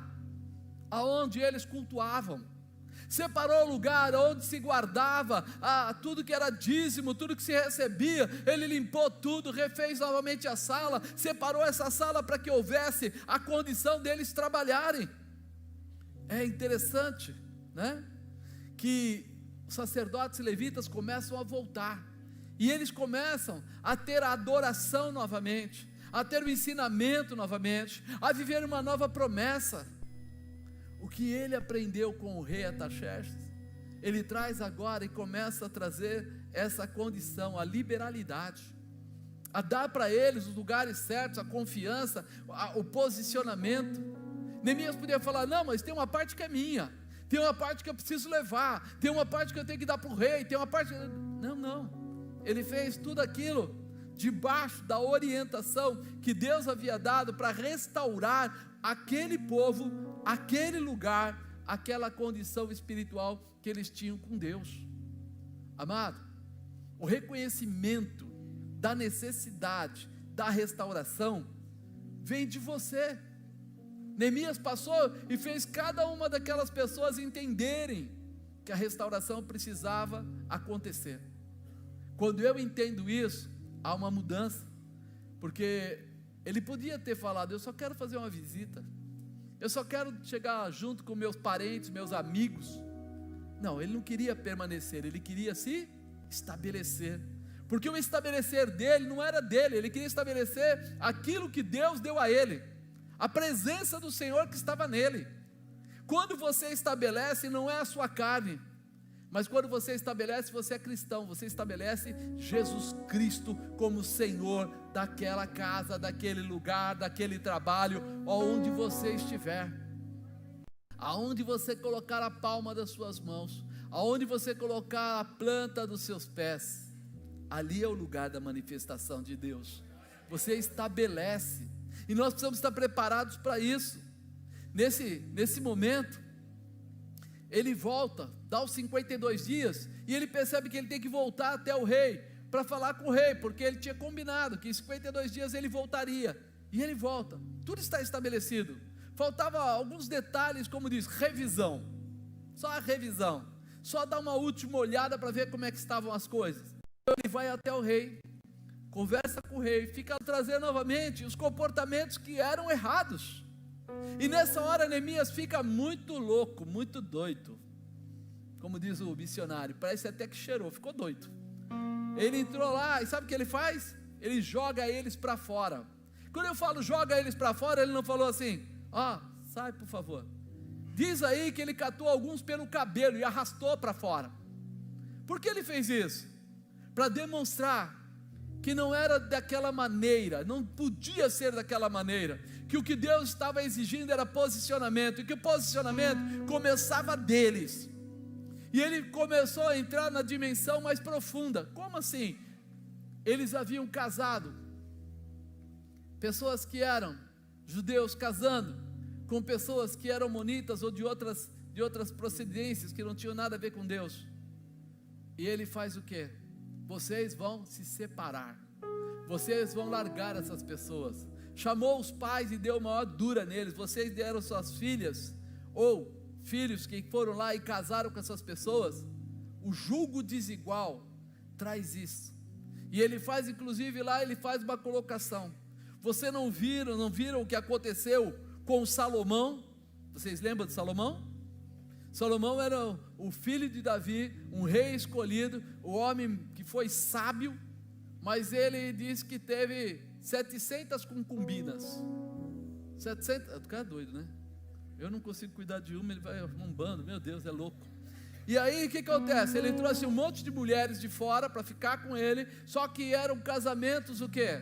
aonde eles cultuavam, separou o lugar onde se guardava tudo que era dízimo, tudo que se recebia. Ele limpou tudo, refez novamente a sala, separou essa sala para que houvesse a condição deles trabalharem. É interessante, né? Que os sacerdotes e levitas começam a voltar, e eles começam a ter a adoração novamente, a ter o ensinamento novamente, a viver uma nova promessa. O que ele aprendeu com o rei Artaxerxes, ele traz agora e começa a trazer essa condição, a liberalidade, a dar para eles os lugares certos, a confiança, o posicionamento. Neemias podia falar: não, mas tem uma parte que é minha, tem uma parte que eu preciso levar, tem uma parte que eu tenho que dar para o rei, tem uma parte... Não. Ele fez tudo aquilo debaixo da orientação que Deus havia dado para restaurar aquele povo, aquele lugar, aquela condição espiritual que eles tinham com Deus. Amado, o reconhecimento da necessidade da restauração vem de você. Neemias passou e fez cada uma daquelas pessoas entenderem que a restauração precisava acontecer. Quando eu entendo isso, há uma mudança, porque ele podia ter falado: eu só quero fazer uma visita, eu só quero chegar junto com meus parentes, meus amigos. Não, ele não queria permanecer, ele queria se estabelecer, porque o estabelecer dele não era dele, ele queria estabelecer aquilo que Deus deu a ele, a presença do Senhor que estava nele. Quando você estabelece, não é a sua carne, Mas quando você estabelece, você é cristão, você estabelece Jesus Cristo como Senhor daquela casa, daquele lugar, daquele trabalho, onde você estiver. Aonde você colocar a palma das suas mãos, aonde você colocar a planta dos seus pés, ali é o lugar da manifestação de Deus. Você estabelece, e nós precisamos estar preparados para isso. Nesse momento, ele volta, dá os 52 dias, e ele percebe que ele tem que voltar até o rei, para falar com o rei, porque ele tinha combinado, que em 52 dias ele voltaria, e ele volta, tudo está estabelecido, faltava alguns detalhes, como diz, revisão, só a revisão, só dar uma última olhada, para ver como é que estavam as coisas. Então ele vai até o rei, conversa com o rei, fica trazendo novamente os comportamentos que eram errados, e nessa hora Neemias fica muito louco, muito doido, como diz o missionário, parece até que cheirou, ficou doido. Ele entrou lá, e sabe o que ele faz? Ele joga eles para fora. Quando eu falo joga eles para fora, ele não falou assim, sai por favor. Diz aí que ele catou alguns pelo cabelo e arrastou para fora. Por que ele fez isso? Para demonstrar que não era daquela maneira, não podia ser daquela maneira, que o que Deus estava exigindo era posicionamento, e que o posicionamento começava deles, e ele começou a entrar na dimensão mais profunda. Como assim? Eles haviam casado, pessoas que eram judeus casando com pessoas que eram monitas ou de outras procedências, que não tinham nada a ver com Deus, e ele faz o quê? Vocês vão se separar, vocês vão largar essas pessoas. Chamou os pais e deu uma maior dura neles. Vocês deram suas filhas ou filhos que foram lá e casaram com essas pessoas. O julgo desigual traz isso. E ele faz, inclusive lá, ele faz uma colocação. Vocês não viram o que aconteceu com Salomão? Vocês lembram de Salomão? Salomão era o filho de Davi, um rei escolhido, o homem que foi sábio, mas ele diz que teve 700 concubinas. 700, o cara é doido, né? Eu não consigo cuidar de uma, ele vai arrombando, meu Deus, é louco. E aí o que acontece? Ele trouxe um monte de mulheres de fora para ficar com ele, só que eram casamentos o quê?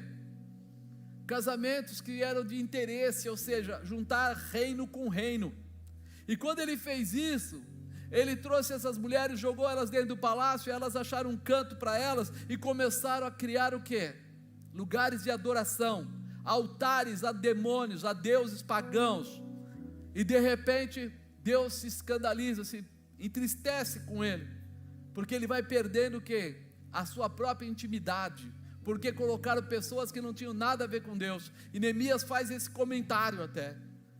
Casamentos que eram de interesse, ou seja, juntar reino com reino. E quando ele fez isso, ele trouxe essas mulheres, jogou elas dentro do palácio, e elas acharam um canto para elas, e começaram a criar o quê? Lugares de adoração, altares a demônios, a deuses pagãos, e de repente, Deus se escandaliza, se entristece com ele, porque ele vai perdendo o quê? A sua própria intimidade, porque colocaram pessoas que não tinham nada a ver com Deus, e Neemias faz esse comentário até,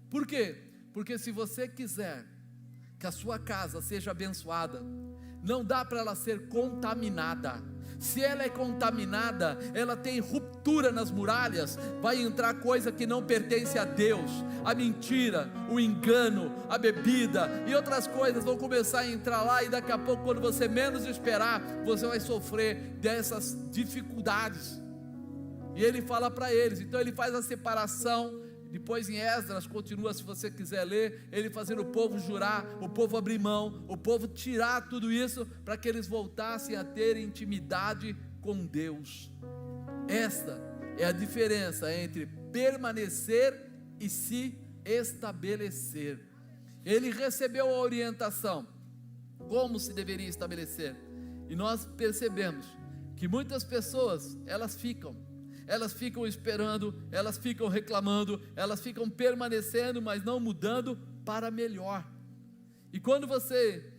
por quê? Porque se você quiser que a sua casa seja abençoada, não dá para ela ser contaminada. Se ela é contaminada, ela tem ruptura nas muralhas, vai entrar coisa que não pertence a Deus, a mentira, o engano, a bebida e outras coisas vão começar a entrar lá, e daqui a pouco, quando você menos esperar, você vai sofrer dessas dificuldades. E ele fala para eles, então ele faz a separação. Depois em Esdras, continua, se você quiser ler, ele fazendo o povo jurar, o povo abrir mão, o povo tirar tudo isso, para que eles voltassem a ter intimidade com Deus. Esta é a diferença entre permanecer e se estabelecer. Ele recebeu a orientação, como se deveria estabelecer, e nós percebemos que muitas pessoas, elas ficam esperando, elas ficam reclamando, elas ficam permanecendo, mas não mudando para melhor. E quando você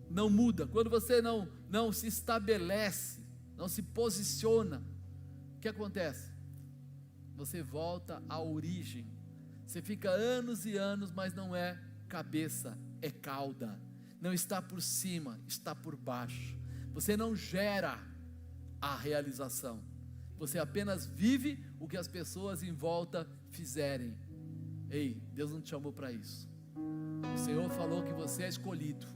não muda, quando você não se estabelece, não se posiciona, o que acontece? Você volta à origem, você fica anos e anos, mas não é cabeça, é cauda, não está por cima, está por baixo. Você não gera a realização, você apenas vive o que as pessoas em volta fizerem. Ei, Deus não te chamou para isso. O Senhor falou que você é escolhido.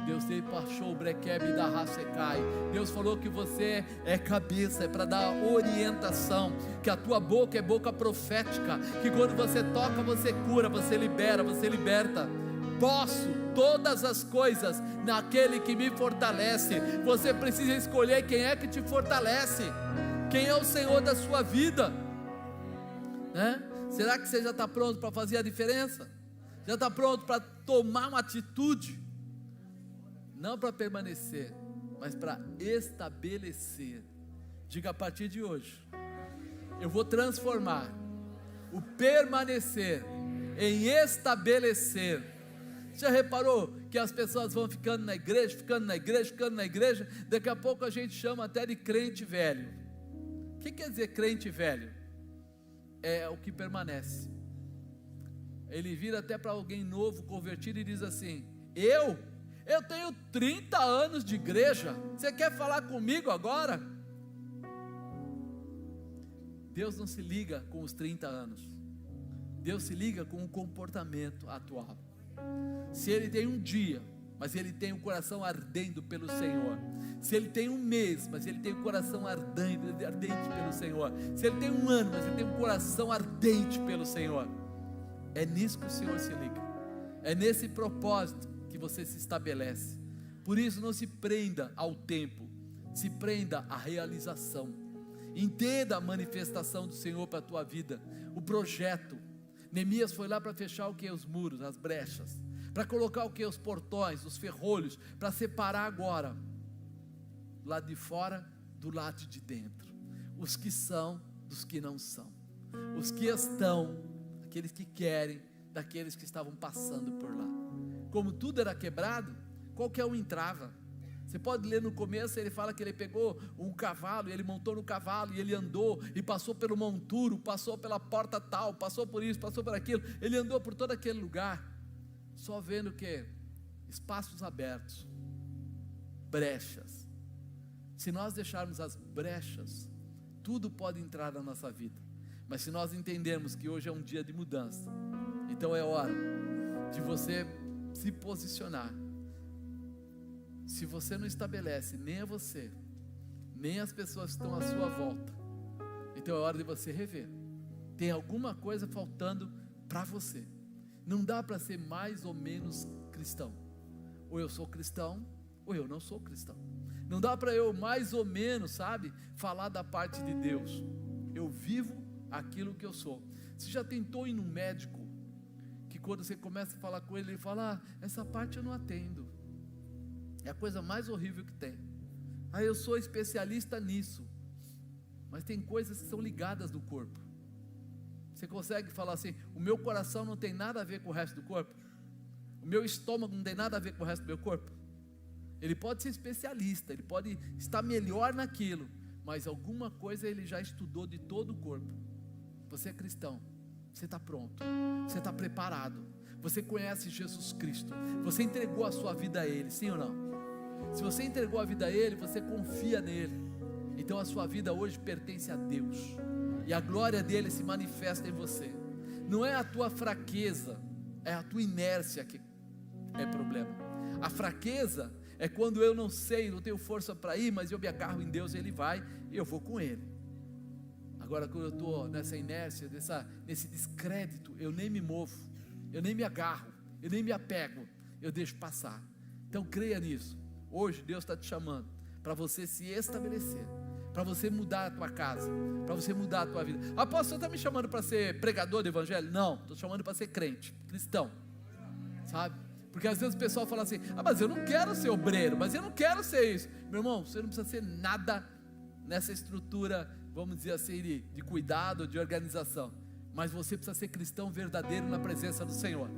Deus te passou o brequebe da Racecai. Deus falou que você é cabeça, é para dar orientação, que a tua boca é boca profética, que quando você toca, você cura, você libera, você liberta. Posso todas as coisas naquele que me fortalece. Você precisa escolher quem é que te fortalece, quem é o Senhor da sua vida, né? Será que você já está pronto para fazer a diferença? Já está pronto para tomar uma atitude? Não para permanecer, mas para estabelecer. Diga: a partir de hoje, eu vou transformar o permanecer em estabelecer. Já reparou que as pessoas vão ficando na igreja, ficando na igreja, ficando na igreja, daqui a pouco a gente chama até de crente velho. O que quer dizer crente velho? É o que permanece. Ele vira até para alguém novo, convertido, e diz assim: eu tenho 30 anos de igreja, você quer falar comigo agora? Deus não se liga com os 30 anos, Deus se liga com o comportamento atual. Se ele tem um dia, mas ele tem o coração ardendo pelo Senhor, se ele tem um mês, mas ele tem o coração ardente pelo Senhor, se ele tem um ano, mas ele tem um coração ardente pelo Senhor, é nisso que o Senhor se liga, é nesse propósito que você se estabelece. Por isso, não se prenda ao tempo, se prenda à realização. Entenda a manifestação do Senhor para a tua vida, o projeto. Neemias foi lá para fechar o que? Os muros, as brechas, para colocar o que? Os portões, os ferrolhos, para separar agora, do lado de fora, do lado de dentro, os que são dos que não são, os que estão, aqueles que querem, daqueles que estavam passando por lá. Como tudo era quebrado, qualquer um entrava. Você pode ler no começo, ele fala que ele pegou um cavalo, e ele montou no cavalo, e ele andou, e passou pelo monturo, passou pela porta tal, passou por isso, passou por aquilo, ele andou por todo aquele lugar, só vendo o que? Espaços abertos, brechas. Se nós deixarmos as brechas, tudo pode entrar na nossa vida. Mas se nós entendermos que hoje é um dia de mudança, então é hora de você se posicionar. Se você não estabelece nem a você, nem as pessoas que estão à sua volta, então é hora de você rever. Tem alguma coisa faltando para você. Não dá para ser mais ou menos cristão. Ou eu sou cristão, ou eu não sou cristão. Não dá para eu mais ou menos, sabe, falar da parte de Deus. Eu vivo aquilo que eu sou. Você já tentou ir num médico, que quando você começa a falar com ele, ele fala: essa parte eu não atendo. É a coisa mais horrível que tem. Eu sou especialista nisso. Mas tem coisas que são ligadas do corpo. Você consegue falar assim: o meu coração não tem nada a ver com o resto do corpo? O meu estômago não tem nada a ver com o resto do meu corpo? Ele pode ser especialista, ele pode estar melhor naquilo, mas alguma coisa ele já estudou de todo o corpo. Você é cristão, você está pronto, você está preparado, você conhece Jesus Cristo, você entregou a sua vida a Ele, sim ou não? Se você entregou a vida a Ele, você confia nele, então a sua vida hoje pertence a Deus, e a glória dele se manifesta em você. Não é a tua fraqueza, é a tua inércia que é problema. A fraqueza é quando eu não sei, não tenho força para ir, mas eu me agarro em Deus, Ele vai, e eu vou com Ele. Agora, quando eu estou nessa inércia, nesse descrédito, eu nem me movo, eu nem me agarro, eu nem me apego, eu deixo passar. Então creia nisso. Hoje Deus está te chamando para você se estabelecer, para você mudar a tua casa, para você mudar a tua vida. Apóstolo, você está me chamando para ser pregador do evangelho? Não, estou chamando para ser crente, cristão, sabe? Porque às vezes o pessoal fala assim: mas eu não quero ser obreiro, mas eu não quero ser isso. Meu irmão, você não precisa ser nada nessa estrutura, vamos dizer assim, de cuidado, de organização, mas você precisa ser cristão verdadeiro na presença do Senhor.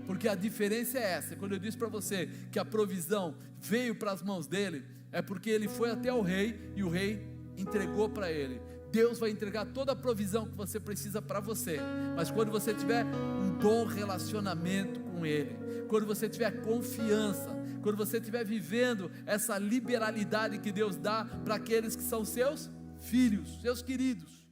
Porque a diferença é essa. Quando eu disse para você que a provisão veio para as mãos dele, é porque ele foi até o rei e o rei entregou para ele. Deus vai entregar toda a provisão que você precisa para você, mas quando você tiver um bom relacionamento com ele, quando você tiver confiança, quando você estiver vivendo essa liberalidade que Deus dá para aqueles que são seus filhos, seus queridos.